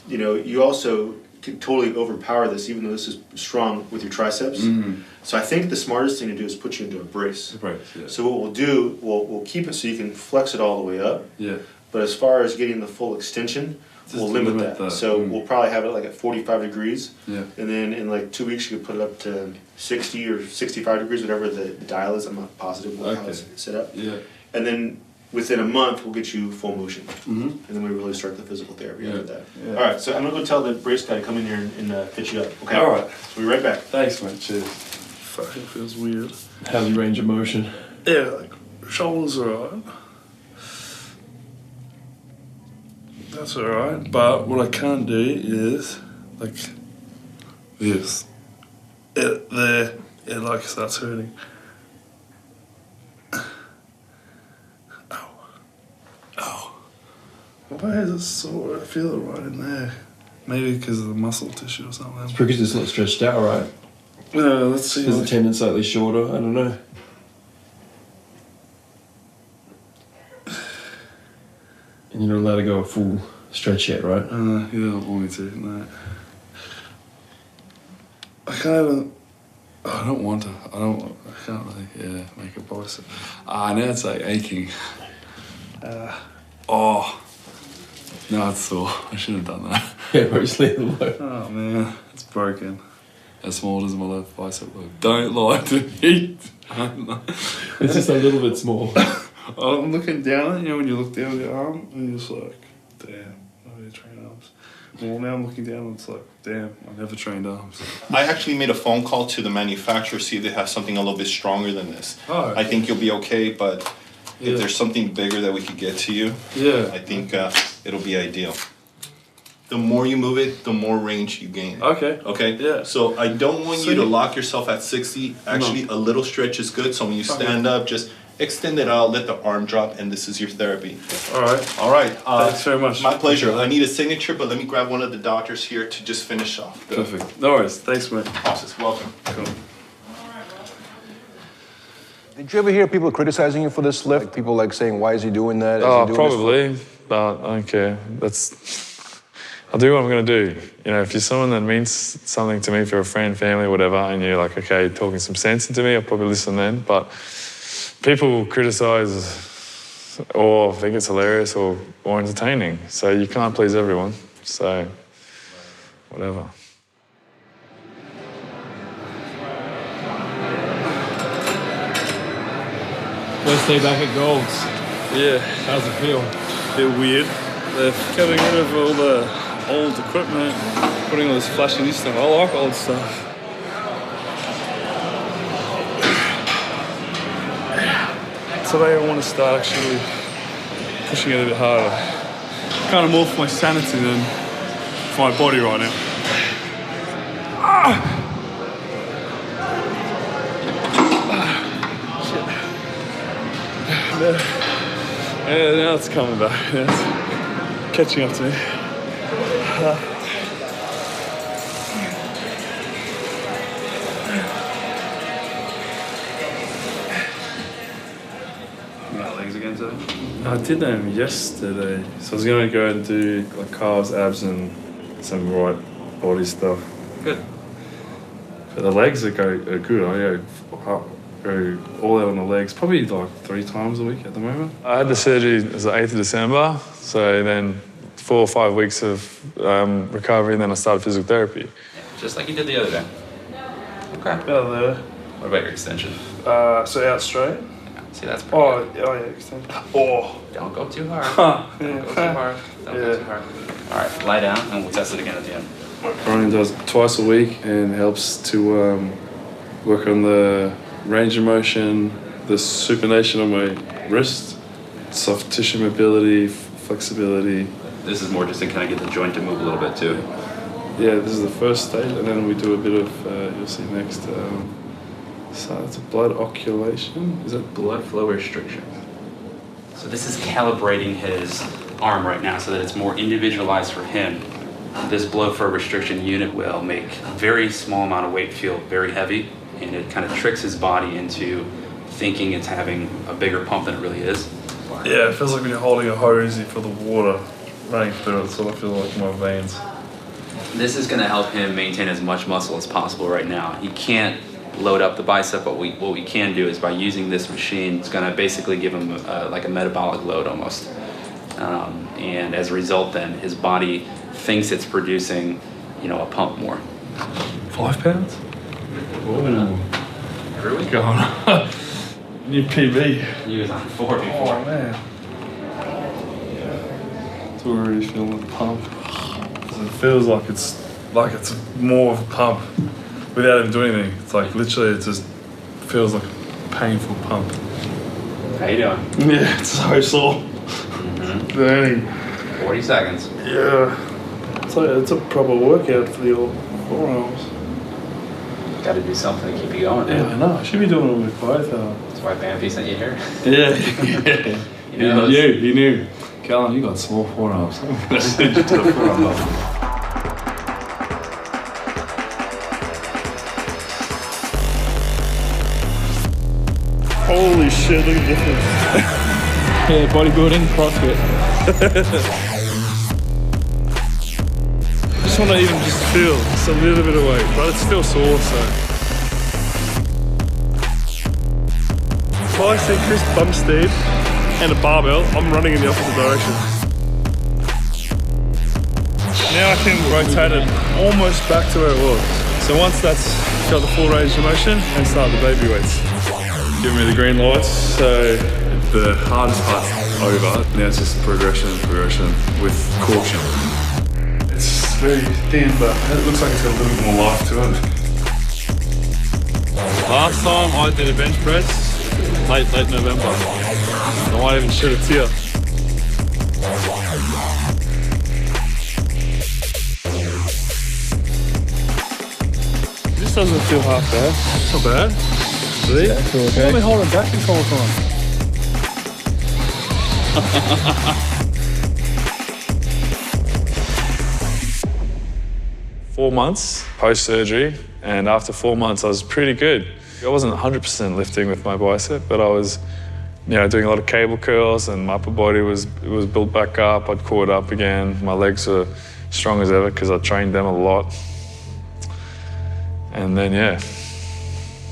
You also could totally overpower this, even though this is strong with your triceps. Mm-hmm. So I think the smartest thing to do is put you into a brace. Yeah. So what we'll do, we'll keep it so you can flex it all the way up. Yeah. But as far as getting the full extension, we'll limit that. So we'll probably have it like at 45 degrees. Yeah. And then in like 2 weeks, you could put it up to 60 or 65 degrees, whatever the dial is. I'm not positive how it's set up. Yeah. And then within a month, we'll get you full motion. Mm-hmm. And then we really start the physical therapy after that. Yeah. All right, so I'm going to go tell the brace guy to come in here and fit you up. Okay? All right. So we'll be right back. Thanks, mate. Cheers. fucking feels weird. How's your range of motion? Yeah, like shoulders are alright. That's alright, but what I can't do is like this. It like starts hurting. Ow. Why is it sore? I feel it right in there. Maybe because of the muscle tissue or something. It's because it's not stretched out, right? Let's see. Because the tendon's slightly shorter, I don't know. And you're not allowed to go a full stretch yet, right? You don't want me to, no. I can't even... I don't want to. I can't really, make a bicep. Now it's like aching. No, it's sore. I shouldn't have done that. Yeah, bro, just leave it alone. Oh man, it's broken. As small as my left bicep. Don't lie to me. It's just a little bit small. I'm looking down, you know, when you look down at your arm, and you're just like, damn, I need to train arms. Well, now I'm looking down, and it's like, damn, I never trained arms. I actually made a phone call to the manufacturer, see if they have something a little bit stronger than this. Oh. I think you'll be okay, but if there's something bigger that we could get to you, I think it'll be ideal. The more you move it, the more range you gain. Okay. Okay? Yeah. So I don't want you to lock yourself at 60. Actually, a little stretch is good. So when you stand up, just extend it out, let the arm drop, and this is your therapy. All right. All right. Thanks very much. My pleasure. I need a signature, but let me grab one of the doctors here to just finish off. Perfect. No worries. Thanks, man. Process. Welcome. Cool. Did you ever hear people criticizing you for this lift? Like people like saying, why is he doing that? Is he doing Probably, but I don't care. I'll do what I'm gonna do. You know, if you're someone that means something to me, if you're a friend, family, whatever, and you're like, okay, talking some sense into me, I'll probably listen then. But people criticize or think it's hilarious or entertaining. So you can't please everyone. So, whatever. First day back at Gold's. Yeah. How's it feel? Bit weird. They're getting rid of all the old equipment, putting all this flashy new stuff. I like old stuff. Today I want to start actually pushing it a bit harder. Kind of more for my sanity than for my body right now. Yeah, now it's coming back. Now it's catching up to me. Legs again today? I did them yesterday. So I was going to go and do like calves, abs, and some right body stuff. Good. But the legs are good. I go all out on the legs, probably like 3 times a week at the moment. I had the surgery, it was the 8th of December, so then 4 or 5 weeks of recovery, and then I started physical therapy. Just like you did the other day. Okay. About there. What about your extension? So out straight. See, that's pretty good. Yeah, extension. Oh. Don't go too hard. Don't go too hard. Don't go too hard. All right, lie down, and we'll test it again at the end. Brian does it twice a week and helps to work on the range of motion, the supination on my wrist, soft tissue mobility, flexibility. This is more just to kind of get the joint to move a little bit too. Yeah, this is the first stage, and then we do a bit of, you'll see next, so it's a blood occultation. Is it blood flow restriction? So this is calibrating his arm right now so that it's more individualized for him. This blood flow restriction unit will make a very small amount of weight feel very heavy, and it kind of tricks his body into thinking it's having a bigger pump than it really is. Yeah, it feels like when you're holding a hose for the water running through it. That's what I feel like in my veins. This is going to help him maintain as much muscle as possible right now. He can't load up the bicep, but what we can do is by using this machine, it's going to basically give him like a metabolic load almost. And as a result then, his body thinks it's producing, a pump more. 5 pounds? Ooh. Every week? Going on. New PB. He was on 4 before. Oh man. It's already feeling the pump. It feels like it's more of a pump without even doing anything. It's like literally, it just feels like a painful pump. How you doing? Yeah, it's so sore. Burning. 40 seconds. Yeah. It's a proper workout for the old forearms. Got to do something to keep you going. Yeah, I know. I should be doing it with both. That's why Bambi sent you here. Yeah. He knew. Callum, you got small forearms. I'm going to send you to the forearm level. Holy shit, look at the difference. Yeah, bodybuilding, CrossFit. I just want to even just feel just a little bit of weight, but it's still sore, so. If I see Chris Bumstead and a barbell, I'm running in the opposite direction. Now I can rotate it almost back to where it was. So once that's got the full range of motion, and start the baby weights. Give me the green lights, so the hardest part's over. Now it's just progression with caution. It's very thin, but it looks like it's got a little bit more life to it. Last time I did a bench press, late November. I might even shed a tear. This doesn't feel half bad. It's not bad. See? Yeah, okay. Let me hold it back this whole time. 4 months post-surgery, and after 4 months I was pretty good. I wasn't 100% lifting with my bicep, but I was, doing a lot of cable curls, and my upper body was built back up. I'd caught up again. My legs were strong as ever because I trained them a lot. And then, yeah.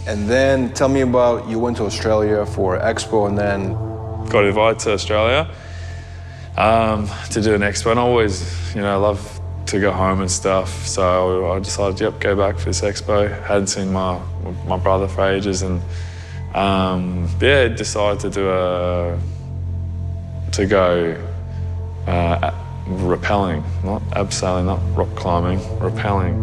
And then tell me about, you went to Australia for Expo and then... Got invited to Australia to do an Expo, and I always, love to go home and stuff. So I decided, go back for this Expo. Hadn't seen my brother for ages, and decided to go rappelling, not abseiling, not rock climbing, rappelling.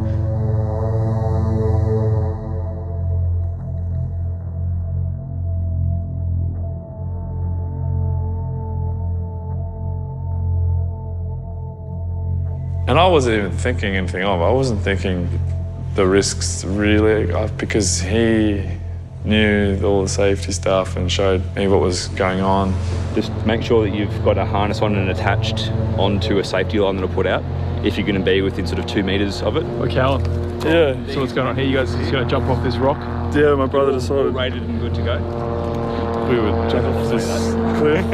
And I wasn't even thinking anything of it. I wasn't thinking the risks really, because he knew all the safety stuff and showed me what was going on. Just make sure that you've got a harness on and attached onto a safety line that'll put out if you're going to be within sort of 2 meters of it. Okay, Callum. Yeah. So what's going on here? You guys just going to jump off this rock? Yeah, my brother decided. All rated and good to go. We would jump off this cliff.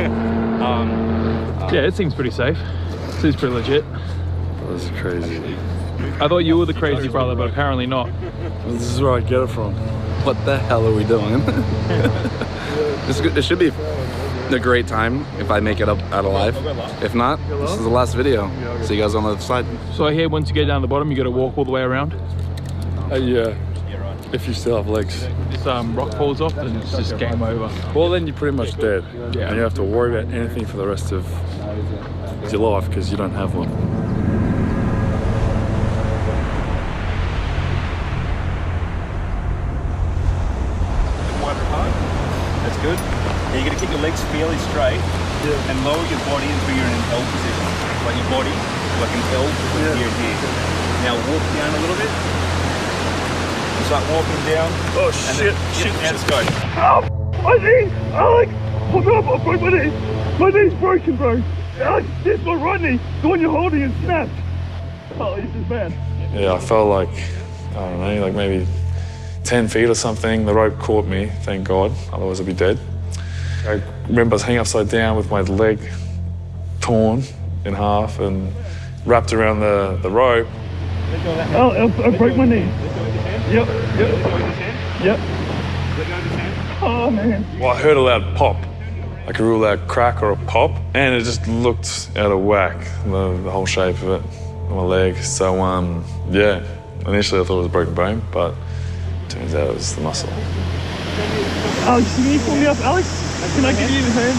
Yeah, it seems pretty safe. Seems pretty legit. That's crazy. I thought you were the crazy brother, but apparently not. This is where I get it from. What the hell are we doing? This should be a great time if I make it up out alive. If not, this is the last video. See you guys on the other side. So I hear once you get down the bottom, you got to walk all the way around? Yeah, if you still have legs. This rock falls off and it's just game over. Well, then you're pretty much dead. Yeah. And you have to worry about anything for the rest of your life because you don't have one. That's good. Now you're going to keep your legs fairly straight and lower your body until you're in an L position. Like your body, like an L between here and here. Now walk down a little bit. You start walking down. Oh shit, shit. Now let's go. Ow! My knee! Alex! Hold up, I broke my knee! My knee's broken, bro! Alex, this is my right knee! The one you're holding is snapped! Oh, this is bad. Yeah, I felt like, I don't know, like maybe 10 feet or something. The rope caught me, thank God, otherwise I'd be dead. I remember I was hanging upside down with my leg torn in half and wrapped around the rope. Oh, I broke my knee. Yep. Oh, man. Well, I heard a loud pop, like a real loud crack or a pop, and it just looked out of whack, the whole shape of it, on my leg. So, yeah, initially I thought it was a broken bone, but turns out it was the muscle. Alex, can you pull me up, Alex? Can I get you in the hand?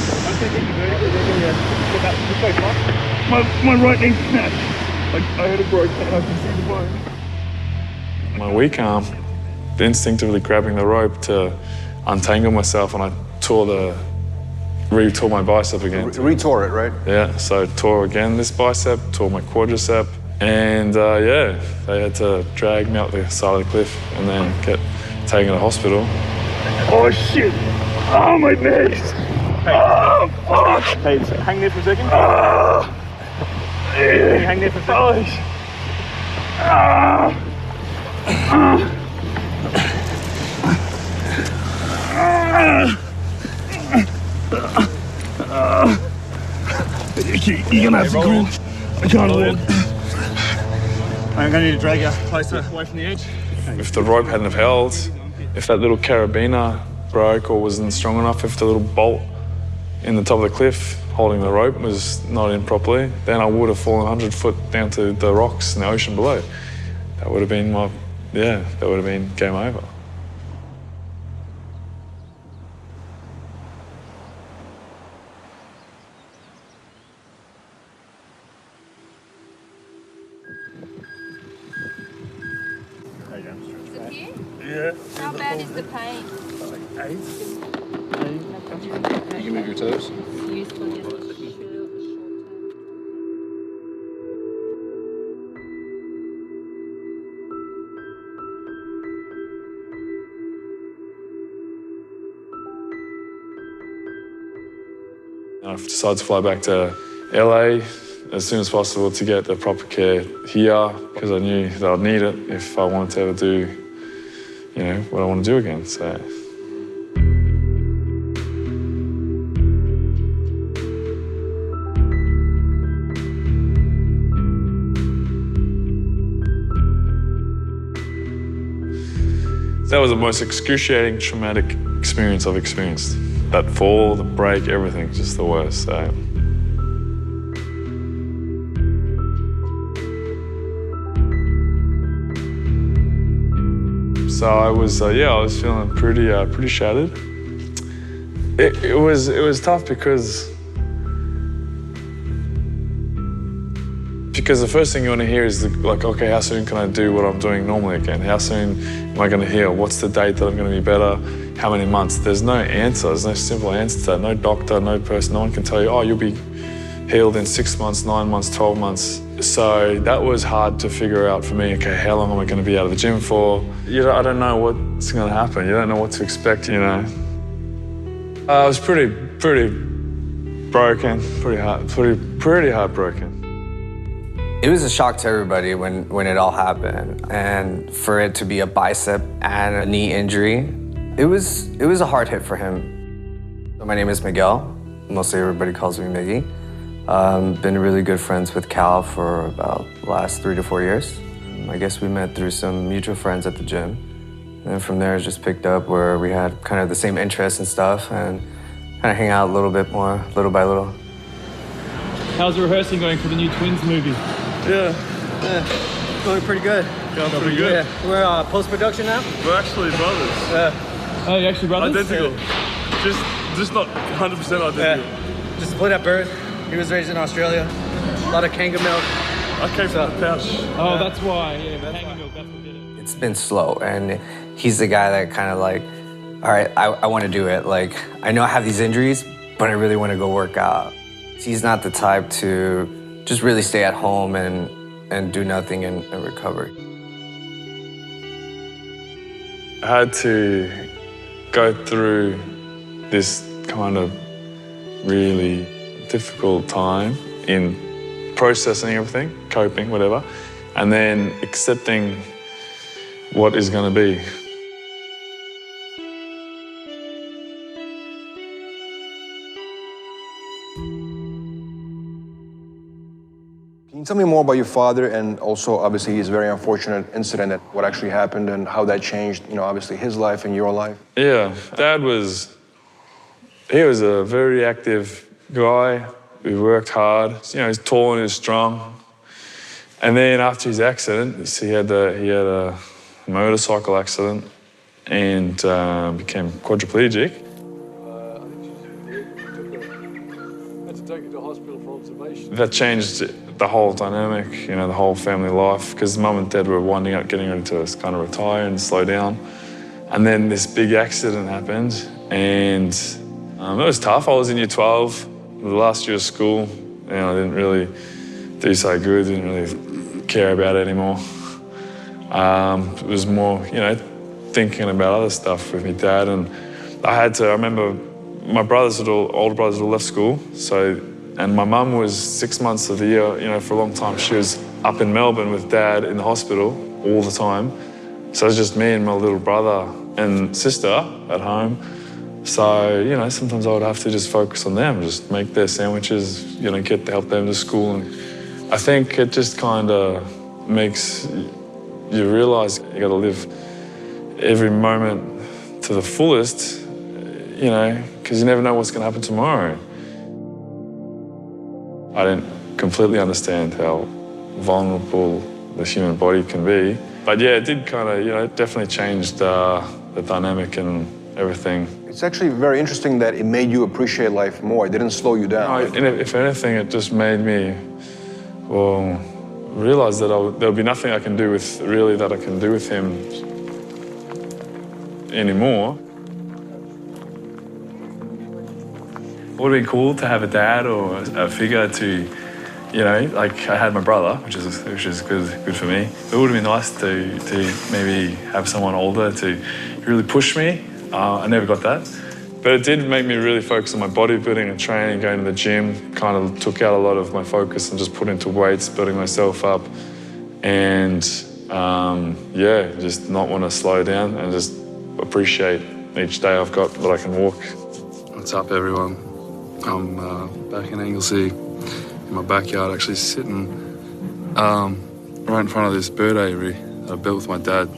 My right knee snapped. Like, I had it broken and I can see the bone. My weak arm instinctively grabbing the rope to untangle myself, and I re-tore my bicep again. Re-tore it, right? Yeah, so tore again this bicep, tore my quadricep, and yeah, they had to drag me up the side of the cliff and then get taken to the hospital. Oh shit! Oh, my knees! Oh, fuck! Hey, hang there for a second. Can you hang there for a second? You're gonna have to go. I can't walk. I'm gonna need to drag you closer away from the edge. If the rope hadn't have held, if that little carabiner broke or wasn't strong enough, if the little bolt in the top of the cliff holding the rope was not in properly, then I would have fallen 100 foot down to the rocks in the ocean below. That would have been that would have been game over. Yeah. How bad is the pain? Like 8. You can move your toes. I've decided to fly back to LA as soon as possible to get the proper care here, because I knew that I'd need it if I wanted to ever do, what I want to do again. So. That was the most excruciating, traumatic experience I've experienced. That fall, the break, everything, just the worst. So I was feeling pretty shattered. It was tough because the first thing you want to hear is okay, how soon can I do what I'm doing normally again? How soon am I going to heal? What's the date that I'm going to be better? How many months? There's no answer. There's no simple answer to that. No doctor, no person, no one can tell you, oh, you'll be healed in 6 months, 9 months, 12 months. So that was hard to figure out for me. Okay, how long am I going to be out of the gym for? I don't know what's going to happen. You don't know what to expect, I was pretty broken, pretty heartbroken. It was a shock to everybody when it all happened, and for it to be a bicep and a knee injury, it was a hard hit for him. My name is Miguel. Mostly everybody calls me Miggy. Been really good friends with Cal for about the last 3 to 4 years. I guess we met through some mutual friends at the gym, and then from there it just picked up where we had kind of the same interests and stuff, and kind of hang out a little bit more, little by little. How's the rehearsing going for the new Twins movie? Yeah, going pretty good. Going pretty good? Yeah. We're post-production now? We're actually brothers. Oh, you're actually brothers? Identical. Yeah. Just not 100% identical. Yeah. Just split at birth. He was raised in Australia. A lot of kangaroo milk. I came from the pouch. Oh, that's why. Yeah, kangaroo milk, that's what did it. It's been slow, and he's the guy that kind of all right, I want to do it. I know I have these injuries, but I really want to go work out. He's not the type to just really stay at home and do nothing and recover. I had to go through this kind of really difficult time in processing everything, coping, whatever, and then accepting what is going to be. Can you tell me more about your father, and also obviously his very unfortunate incident, that what actually happened and how that changed, obviously his life and your life? Yeah, Dad was a very active guy. He worked hard. He's tall and he's strong. And then after his accident, he had a motorcycle accident and became quadriplegic. Had to take you to hospital for observation. That changed the whole dynamic, the whole family life, because Mum and Dad were winding up getting ready to kind of retire and slow down. And then this big accident happened, and it was tough. I was in year 12, the last year of school, and I didn't really do so good, didn't really care about it anymore. It was more, you know, thinking about other stuff with my dad, and I remember my older brothers had all left school, and my mum was 6 months of the year, you know, for a long time, she was up in Melbourne with Dad in the hospital all the time. So it was just me and my little brother and sister at home. So, you know, sometimes I would have to just focus on them, just make their sandwiches, you know, help them to school. And I think it just kind of makes you realise you got to live every moment to the fullest, you know, because you never know what's going to happen tomorrow. I didn't completely understand how vulnerable the human body can be. But yeah, it did kind of, you know, it definitely changed the dynamic and everything. It's actually very interesting that it made you appreciate life more. It didn't slow you down. If anything, it just made me, well, realise that there'll be nothing I can do with, really, that I can do with him anymore. It would have been cool to have a dad or a figure to, you know, like I had my brother, which is good for me. It would have been nice to maybe have someone older to really push me. I never got that. But it did make me really focus on my bodybuilding and training, going to the gym, kind of took out a lot of my focus and just put into weights, building myself up. And yeah, just not want to slow down and just appreciate each day I've got that I can walk. What's up, everyone? I'm back in Anglesey, in my backyard, actually sitting right in front of this bird aviary that I built with my dad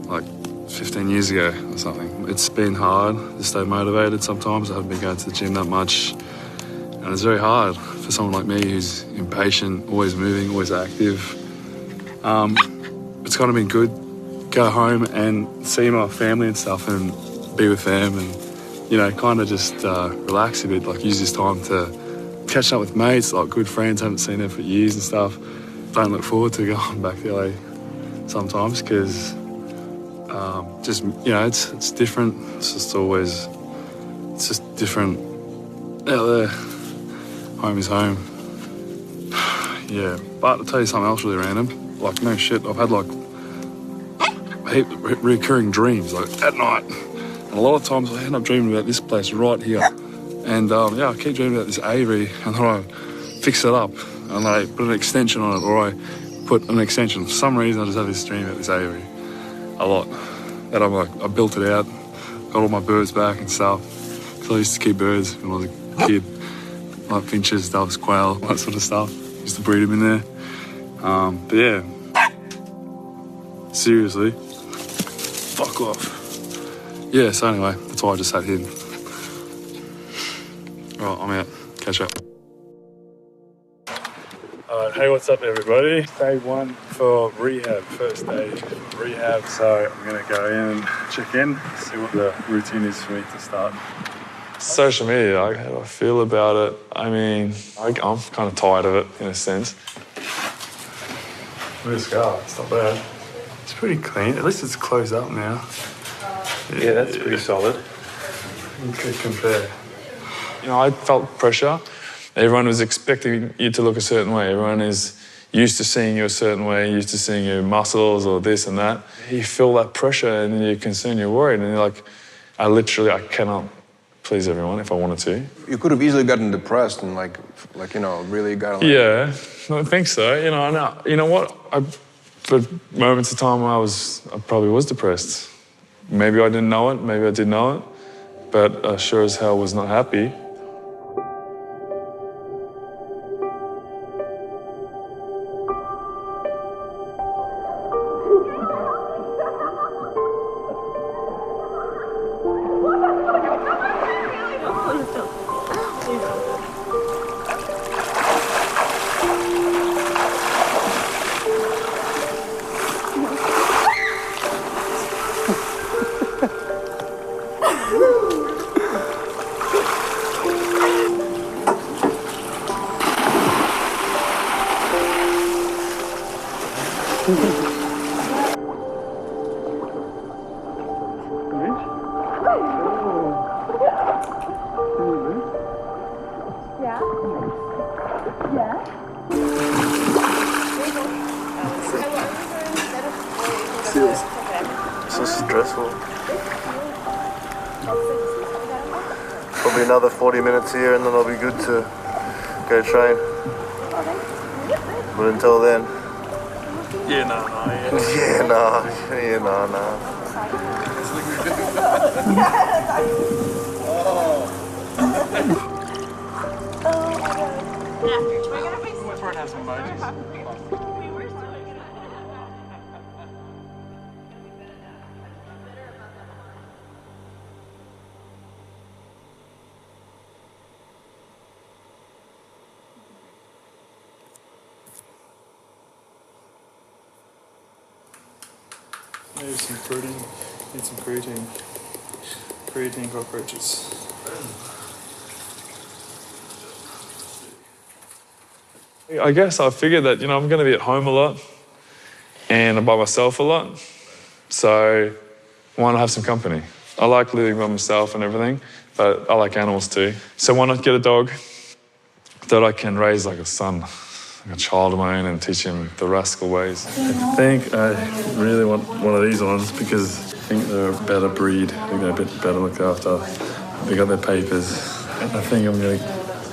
like 15 years ago or something. It's been hard to stay motivated sometimes. I haven't been going to the gym that much. And it's very hard for someone like me who's impatient, always moving, always active. It's kind of been good, go home and see my family and stuff and be with them and, you know, kind of just relax a bit, like use this time to catch up with mates, like good friends, haven't seen them for years and stuff. Don't look forward to going back to LA sometimes because just, you know, it's different. It's just different out there. Home is home. Yeah, but I'll tell you something else really random. Like, no shit, I've had like recurring dreams, like at night. And a lot of times I end up dreaming about this place right here. And yeah, I keep dreaming about this aviary and then I fix it up and I put an extension on it or I put an extension. For some reason I just have this dream about this aviary a lot. And I'm like, I built it out, got all my birds back and stuff. Because I used to keep birds when I was a kid. Like finches, doves, quail, that sort of stuff. Used to breed them in there. But yeah, seriously, fuck off. Yeah, so anyway, that's why I just sat here. Right, I'm out. Catch up. Hey, what's up, everybody? Day one for rehab, first day of rehab. So I'm gonna go in and check in, see what the routine is for me to start. Social media, how do I feel about it? I mean, I'm kind of tired of it in a sense. Look at this scar, it's not bad. It's pretty clean, at least it's closed up now. Yeah, that's pretty solid. You could compare. You know, I felt pressure. Everyone was expecting you to look a certain way. Everyone is used to seeing you a certain way, used to seeing your muscles or this and that. You feel that pressure and you're concerned, you're worried, and you're like, I cannot please everyone if I wanted to. You could have easily gotten depressed and like you know, really got. Yeah, I don't think so. You know what? For moments of time, I probably was depressed. Maybe I didn't know it. Maybe I did know it, but I sure as hell was not happy. Feels so stressful. Probably another 40 minutes here and then I'll be good to go train. But until then... Yeah, nah. Maybe some protein. Need some creatine. Creatine cockroaches. I guess I figured that, I'm going to be at home a lot and I'm by myself a lot. So why not have some company? I like living by myself and everything, but I like animals too. So why not get a dog that I can raise like a son, like a child of my own, and teach him the rascal ways? I think I really want one of these ones because I think they're a better breed. I think they're a bit better looked after. They got their papers. I think I'm going to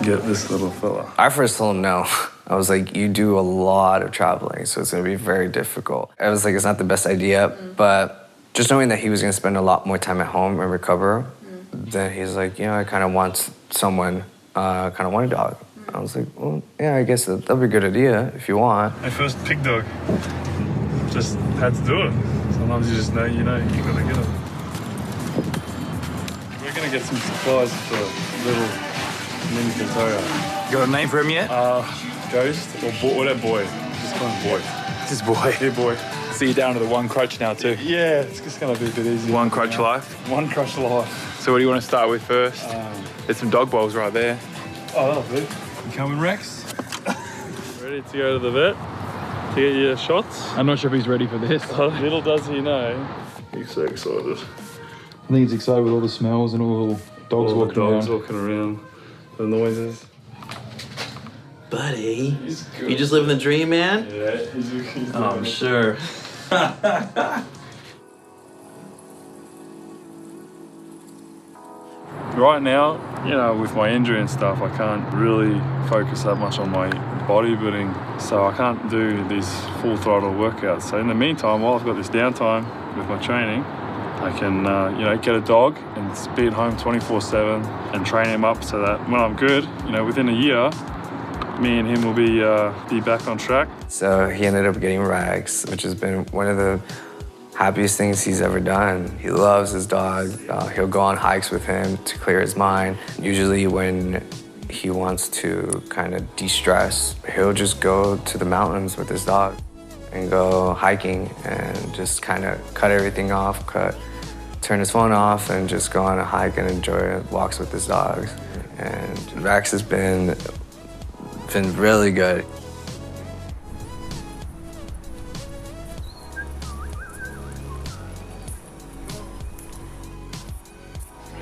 get this little fella. I first told him no. I was like, you do a lot of traveling, so it's going to be very difficult. I was like, it's not the best idea, but just knowing that he was going to spend a lot more time at home and recover, then he's like, I kind of want someone, kind of want a dog. I was like, well, yeah, I guess that'll be a good idea if you want. My first pig dog. Just had to do it. Sometimes you just know, you got to get it. We're going to get some supplies for little mini Katoya. Got a name for him yet? Ghost or boy. Just call him Boy. This is Boy. Hey, Boy. So you're down to the one crutch now too? Yeah, it's just going to be a bit easier. One crutch life? One crutch life. So what do you want to start with first? There's some dog bowls right there. Oh, that'll do. You coming, Rex? Ready to go to the vet to get your shots? I'm not sure if he's ready for this. Little does he know. He's so excited. I think he's excited with all the smells and all the dogs walking around. The noises. Buddy, you just living the dream, man? Yeah, he's oh, I'm sure. Right now, with my injury and stuff, I can't really focus that much on my bodybuilding, so I can't do these full throttle workouts. So in the meantime, while I've got this downtime with my training, I can, get a dog and be at home 24/7 and train him up so that when I'm good, within a year, me and him will be back on track. So he ended up getting Rex, which has been one of the happiest things he's ever done. He loves his dog. He'll go on hikes with him to clear his mind. Usually when he wants to kind of de-stress, he'll just go to the mountains with his dog and go hiking and just kind of cut everything off, turn his phone off and just go on a hike and enjoy walks with his dogs. And Rex has been really good.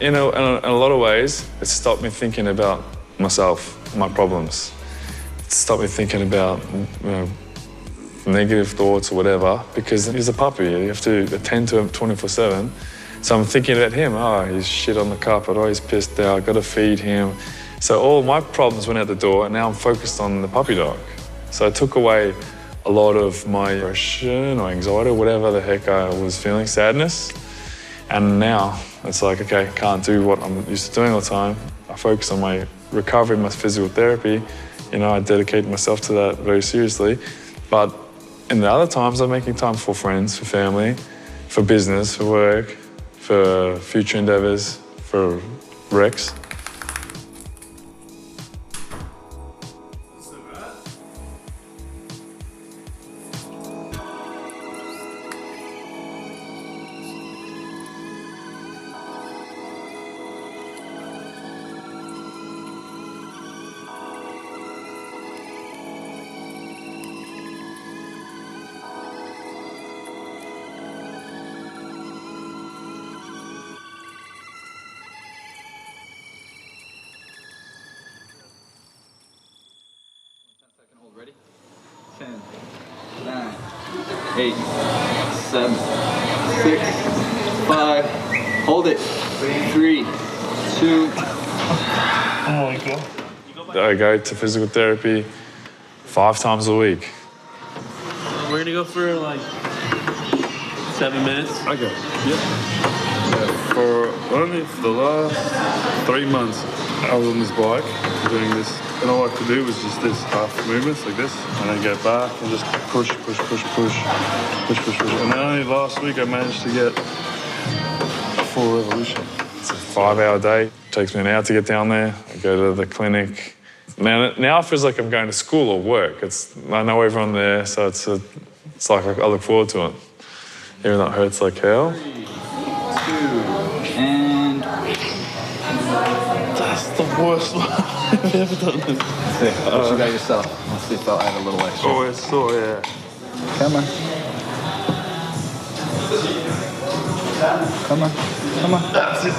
In a lot of ways, it stopped me thinking about myself, my problems. It stopped me thinking about negative thoughts or whatever, because he's a puppy. You have to attend to him 24/7. So I'm thinking about him. Oh, he's shit on the carpet. Oh, he's pissed out. I've got to feed him. So all my problems went out the door, and now I'm focused on the puppy dog. So I took away a lot of my depression or anxiety or whatever the heck I was feeling, sadness. And now it's like, okay, can't do what I'm used to doing all the time. I focus on my recovery, my physical therapy. I dedicate myself to that very seriously. But in the other times, I'm making time for friends, for family, for business, for work, for future endeavors, for Rex. Ready? 10, 9, 8, 7, 6, 5. Hold it. 3, 2. Oh my God. I go to physical therapy 5 times a week. We're gonna go for like 7 minutes. Okay. Yep. Yeah, for the last 3 months, I was on this bike doing this, and all I could do was just this half movements like this, and then get back and just push. And then only last week I managed to get a full revolution. It's a 5-hour day. It takes me an hour to get down there. I go to the clinic. Now it feels like I'm going to school or work. I know everyone there, so it's like I look forward to it. Even though it hurts like hell. 3, 2, and... That's the worst one I've ever done this. What you got yourself? Let's see if I'll add a little extra. Oh, it's sore, yeah. Come on. Come on. That's it.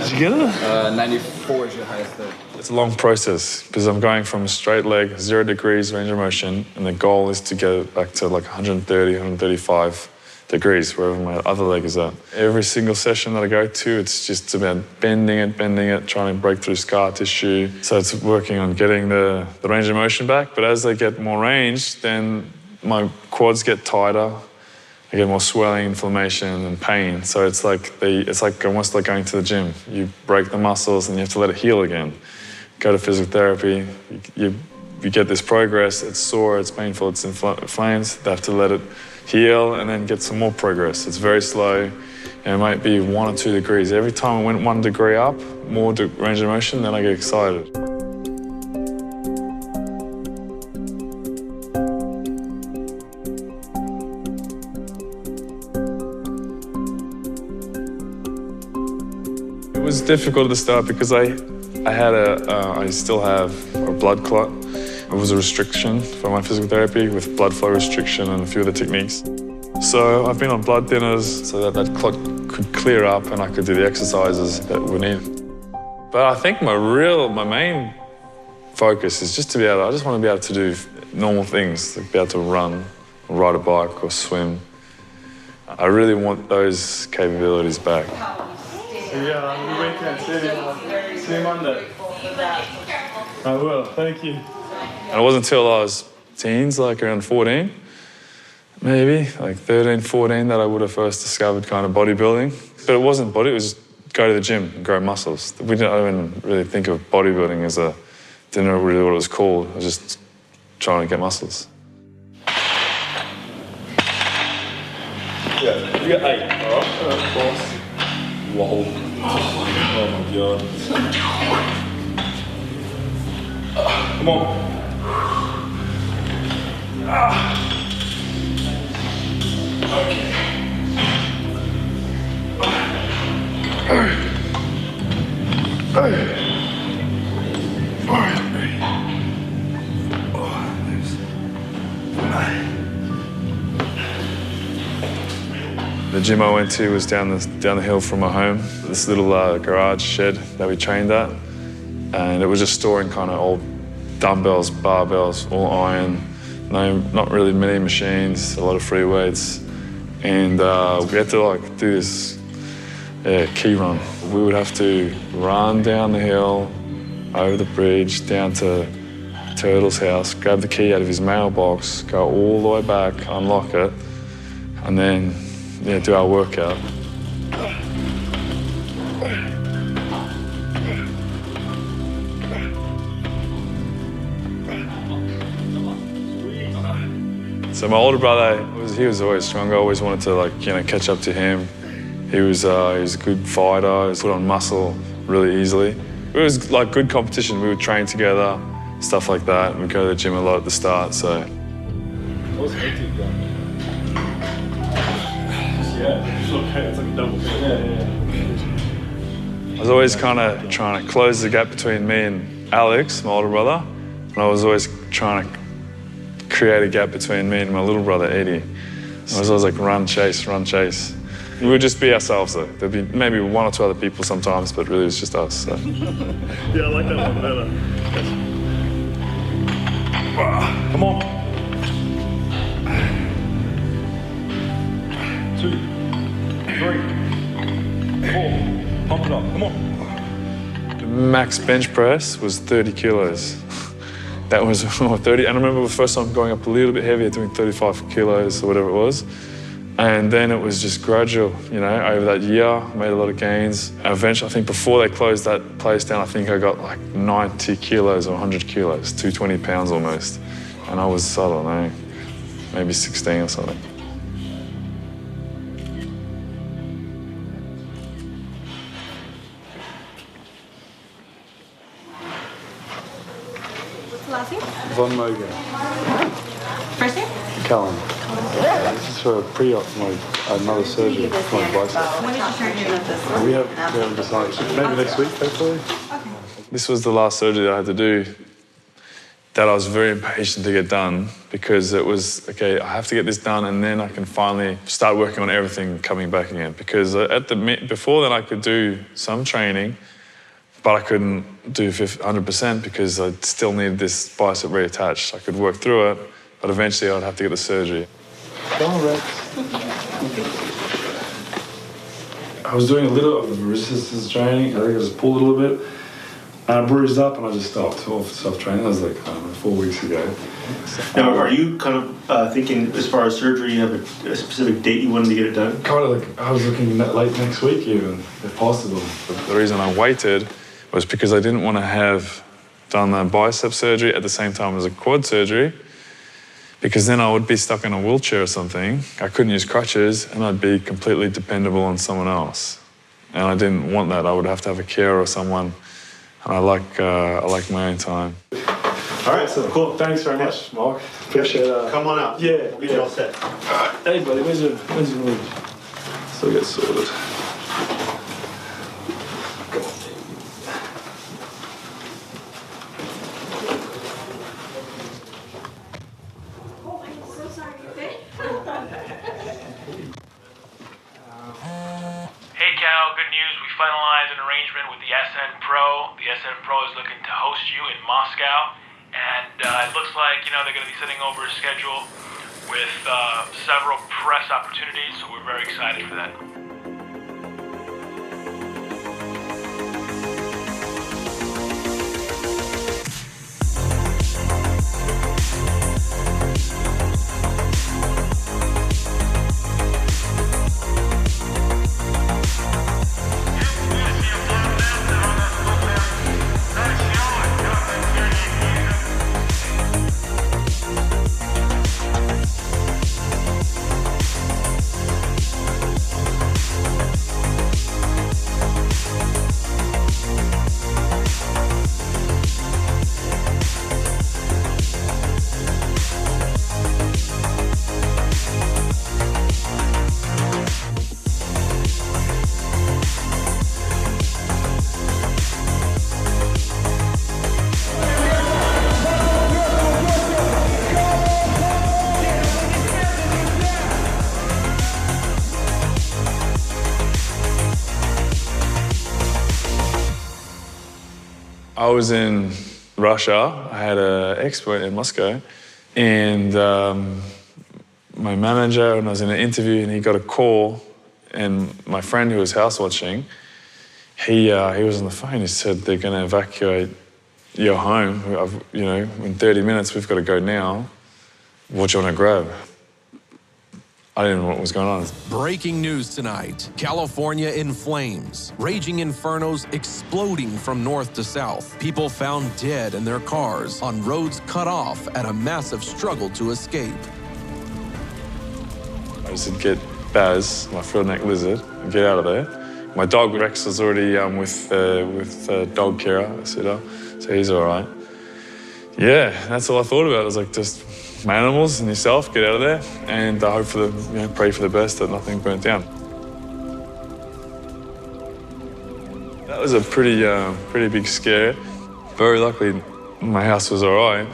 Did you get it? 94 is your highest there. It's a long process because I'm going from straight leg, 0 degrees range of motion, and the goal is to get it back to like 130, 135 degrees, wherever my other leg is at. Every single session that I go to, it's just about bending it, trying to break through scar tissue. So it's working on getting the range of motion back, but as they get more range, then my quads get tighter, I get more swelling, inflammation, and pain. So it's like almost like going to the gym. You break the muscles and you have to let it heal again. Go to physical therapy, you get this progress, it's sore, it's painful, it's inflamed, they have to let it heal and then get some more progress. It's very slow, and it might be 1 or 2 degrees. Every time I went 1 degree up, more range of motion, then I get excited. It was difficult at the start because I still have a blood clot. It was a restriction for my physical therapy with blood flow restriction and a few other techniques. So I've been on blood thinners so that clot could clear up and I could do the exercises that were needed. But I think my main focus is just to be able I just want to be able to do normal things, like be able to run, or ride a bike or swim. I really want those capabilities back. Yeah, I'm the weekend. See you Monday. I will, thank you. And it wasn't until I was teens, like around 14, maybe, like 13, 14, that I would have first discovered kind of bodybuilding. But it wasn't body, it was just go to the gym and grow muscles. I didn't even really think of bodybuilding didn't know really what it was called. I was just trying to get muscles. Yeah, you got 8, all right? Boss. Whoa. Oh my God. Come on. Okay. The gym I went to was down the hill from my home. This little garage shed that we trained at, and it was just storing kind of old dumbbells, barbells, all iron. Not really many machines, a lot of free weights, and we had to do this key run. We would have to run down the hill, over the bridge, down to Turtle's house, grab the key out of his mailbox, go all the way back, unlock it, and then do our workout. So my older brother, he was always strong. I always wanted to catch up to him. He was a good fighter. He was put on muscle really easily. It was like good competition. We would train together, stuff like that. We'd go to the gym a lot at the start. So. What was hectic, bro? Yeah, it's okay. It's like a double thing. I was always kind of trying to close the gap between me and Alex, my older brother, and I was always trying to create a gap between me and my little brother, Eddie. I was always like, run, chase, run, chase. We would just be ourselves, though. There'd be maybe 1 or 2 other people sometimes, but really it was just us. So. Yeah, I like that one better. Come on. 2, 3, 4. Pump it up. Come on. The max bench press was 30 kilos. That was 30, and I remember the first time going up a little bit heavier, doing 35 kilos or whatever it was. And then it was just gradual, you know, over that year, I made a lot of gains. Eventually, I think before they closed that place down, I think I got like 90 kilos or 100 kilos, 220 pounds almost. And I was, I don't know, maybe 16 or something. What's the last name? Von Moger. First name? Callum. This is for a pre-op, another surgery for my bicep. When did you start doing this? We haven't decided. Maybe next week, hopefully. This was the last surgery that I had to do that I was very impatient to get done because it was, okay, I have to get this done and then I can finally start working on everything coming back again. Because before then I could do some training, but I couldn't do 100% because I still needed this bicep reattached. I could work through it, but eventually I'd have to get the surgery. I was doing a little of resistance training. I think I just pulled a little bit. And I bruised up and I just stopped off self-training. That was like 4 weeks ago. Now, are you kind of thinking, as far as surgery, you have a specific date you wanted to get it done? Kind of like, I was looking late next week even, if possible. The reason I waited was because I didn't want to have done the bicep surgery at the same time as a quad surgery, because then I would be stuck in a wheelchair or something. I couldn't use crutches and I'd be completely dependable on someone else. And I didn't want that. I would have to have a carer or someone. And I like my own time. All right, so cool. Thanks very much, Mark. Appreciate it. Come on out. Yeah. We'll get you all set. Hey, buddy, where's your room? So get sorted. Hey Cal, good news. We finalized an arrangement with the SN Pro. The SN Pro is looking to host you in Moscow. And it looks like, they're going to be sending over a schedule with several press opportunities. So we're very excited for that. I was in Russia. I had an expo in Moscow, and my manager, and I was in an interview, and he got a call, and my friend who was house watching, he was on the phone. He said they're going to evacuate your home. In 30 minutes we've got to go now. What do you want to grab? I didn't know what was going on. Breaking news tonight. California in flames. Raging infernos exploding from north to south. People found dead in their cars on roads cut off at a massive struggle to escape. I just said, get Baz, my frillneck lizard, and get out of there. My dog Rex was already with dog carer, a sitter, so he's all right. Yeah, that's all I thought about. I was like, just my animals and yourself, get out of there, and I hope for the, pray for the best that nothing burnt down. That was a pretty big scare. Very luckily, my house was all right,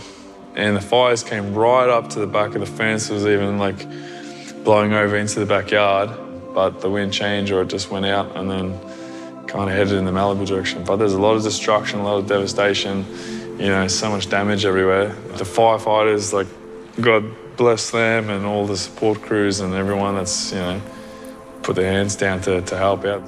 and the fires came right up to the back of the fence. It was even like blowing over into the backyard, but the wind changed or it just went out and then kind of headed in the Malibu direction. But there's a lot of destruction, a lot of devastation, so much damage everywhere. The firefighters, God bless them, and all the support crews and everyone that's, put their hands down to help out.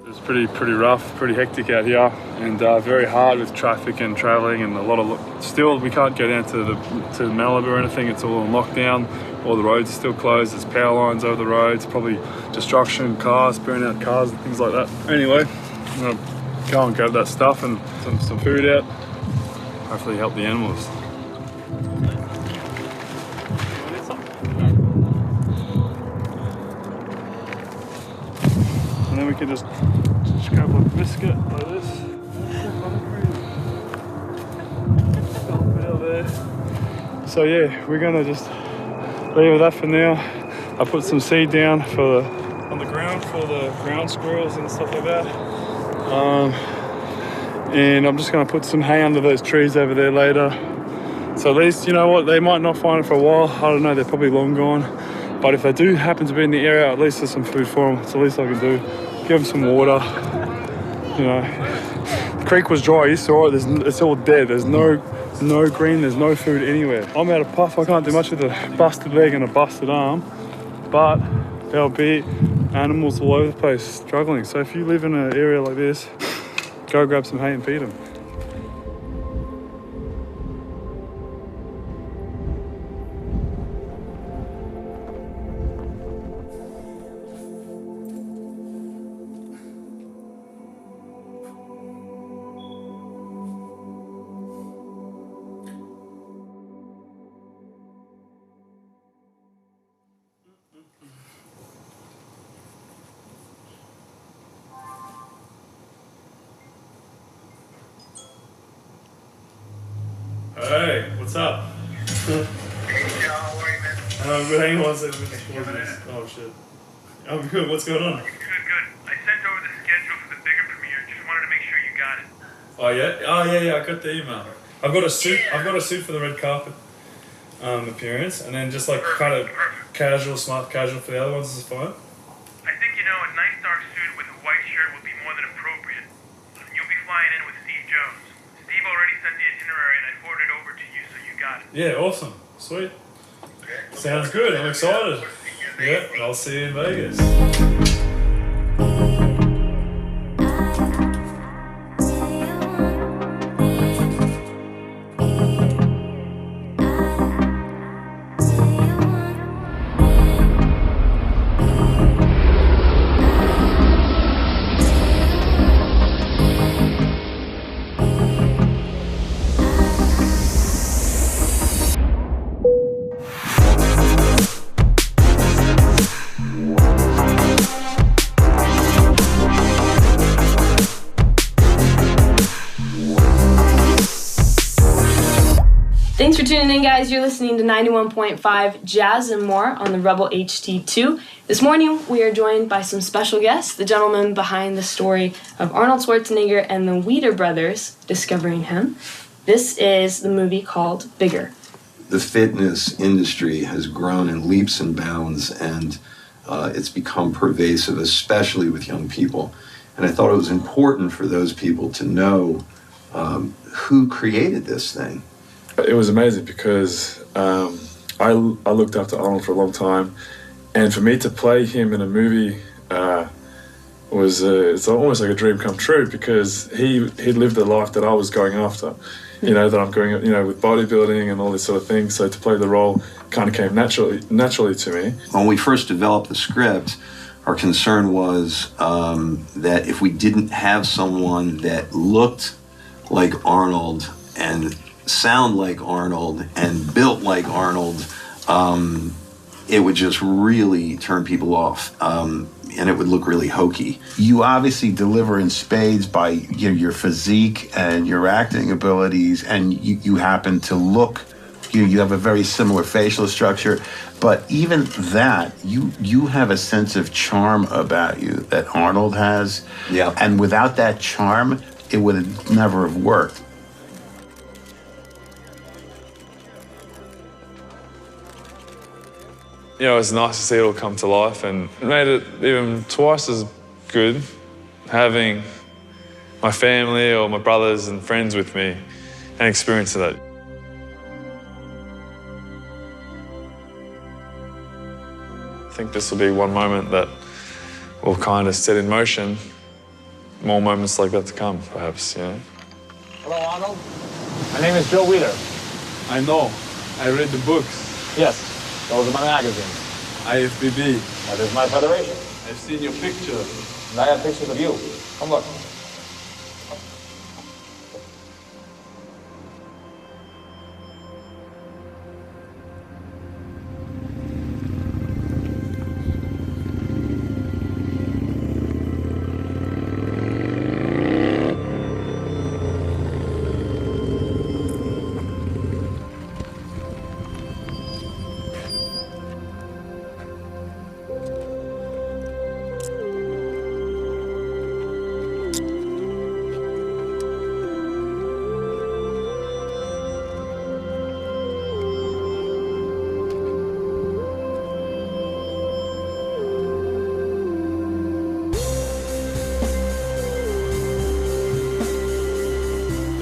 It's pretty rough, pretty hectic out here, and very hard with traffic and travelling, and a lot of. Still, we can't go down to Malibu or anything. It's all on lockdown. All the roads are still closed. There's power lines over the roads. Probably destruction, cars, burning out cars, and things like that. Anyway, I'm gonna go and grab that stuff and some food out. Hopefully, help the animals. And then we can just grab a biscuit like this. So yeah, we're gonna just leave that for now. I put some seed down on the ground for the ground squirrels and stuff like that. And I'm just gonna put some hay under those trees over there later. So at least, you know what, they might not find it for a while. I don't know, they're probably long gone. But if they do happen to be in the area, at least there's some food for them. It's the least I can do. Give them some water. You know, the creek was dry. You saw it. It's all dead. There's no green. There's no food anywhere. I'm out of puff. I can't do much with a busted leg and a busted arm. But there'll be animals all over the place struggling. So if you live in an area like this, go grab some hay and feed them. Hey, what's up? Good, hang on one second. Oh shit. I'm good, what's going on? Good. I sent over the schedule for the bigger premiere. Just wanted to make sure you got it. Oh yeah? Oh yeah, I got the email. I've got a suit for the red carpet appearance, and then just like kind of casual, smart casual for the other ones is fine. I think, a nice dark suit with a white shirt would be more than appropriate. You'll be flying in with Steve Jones. Steve already sent the itinerary and I forwarded it over to you, so you got it. Yeah, awesome. Sweet. Sounds good. I'm excited. Yeah, I'll see you in Vegas. Thanks for tuning in, guys. You're listening to 91.5 Jazz and More on the Rebel HT2. This morning, we are joined by some special guests, the gentleman behind the story of Arnold Schwarzenegger and the Weeder brothers discovering him. This is the movie called Bigger. The fitness industry has grown in leaps and bounds, and it's become pervasive, especially with young people. And I thought it was important for those people to know who created this thing. It was amazing because I looked up to Arnold for a long time, and for me to play him in a movie it's almost like a dream come true, because he lived the life that I was going after, that I'm going, with bodybuilding and all this sort of thing. So to play the role kind of came naturally to me. When we first developed the script, our concern was that if we didn't have someone that looked like Arnold and sound like Arnold and built like Arnold, it would just really turn people off, and it would look really hokey. You obviously deliver in spades by your physique and your acting abilities, and you happen to look, you have a very similar facial structure, but even that, you have a sense of charm about you that Arnold has. Yeah. And without that charm, it would never have worked. It's nice to see it all come to life, and it made it even twice as good having my family or my brothers and friends with me and experiencing that. think this will be one moment that will kind of set in motion more moments like that to come, perhaps, you know? Hello, Arnold. My name is Joe Wheeler. I know. I read the books. Yes, those are my magazines. IFBB. That is my federation. I've seen your picture. And I have pictures of you. Come look.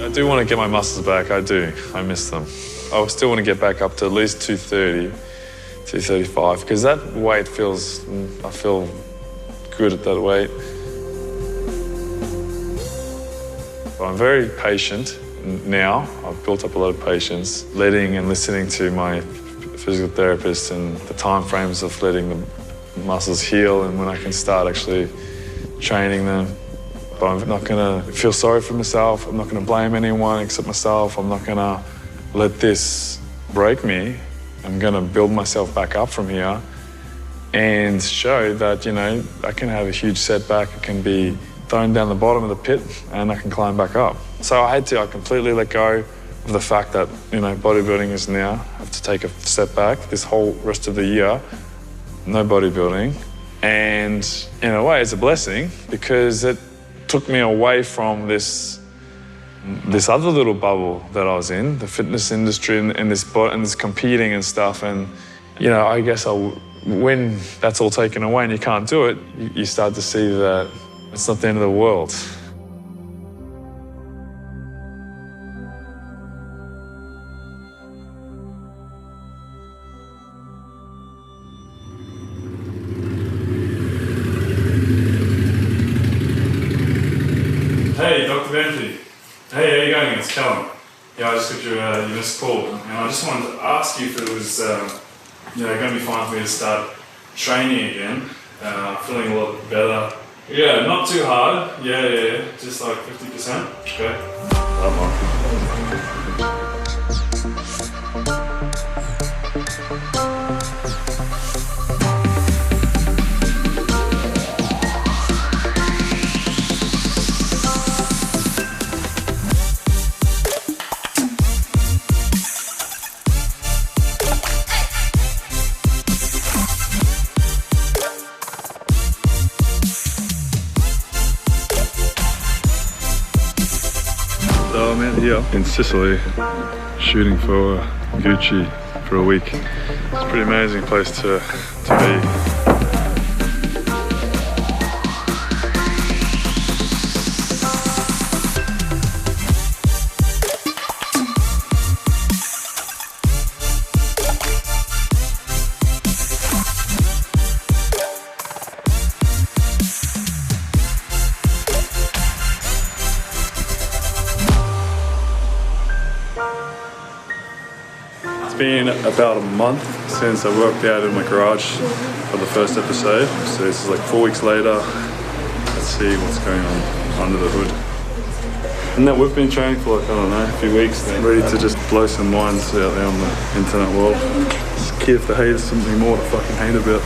I do want to get my muscles back, I do. I miss them. I still want to get back up to at least 230, 235, because that weight feels, I feel good at that weight. But I'm very patient now. I've built up a lot of patience, letting and listening to my physical therapist and the time frames of letting the muscles heal and when I can start actually training them. But I'm not gonna feel sorry for myself. I'm not gonna blame anyone except myself. I'm not gonna let this break me. I'm gonna build myself back up from here and show that, you know, I can have a huge setback. I can be thrown down the bottom of the pit and I can climb back up. So I completely let go of the fact that, you know, bodybuilding is now. I have to take a step back this whole rest of the year. No bodybuilding. And in a way, it's a blessing because it took me away from this other little bubble that I was in, the fitness industry and this competing and stuff. And, you know, I guess when that's all taken away and you can't do it, you start to see that it's not the end of the world. Hey, Dr. Bentley. Hey, how you going? It's Callum. Yeah, I just got your missed call. And I just wanted to ask you if it was going to be fine for me to start training again. Feeling a lot better. Yeah, not too hard. Yeah. Just like 50%. Okay. So I'm out here in Sicily shooting for Gucci for a week. It's a pretty amazing place to be. It's been about a month since I worked out in my garage for the first episode. So this is like 4 weeks later. Let's see what's going on under the hood. And that we've been training for like, I don't know, a few weeks, ready to just blow some minds out there on the internet world. Just care if the hate is something more to fucking hate about.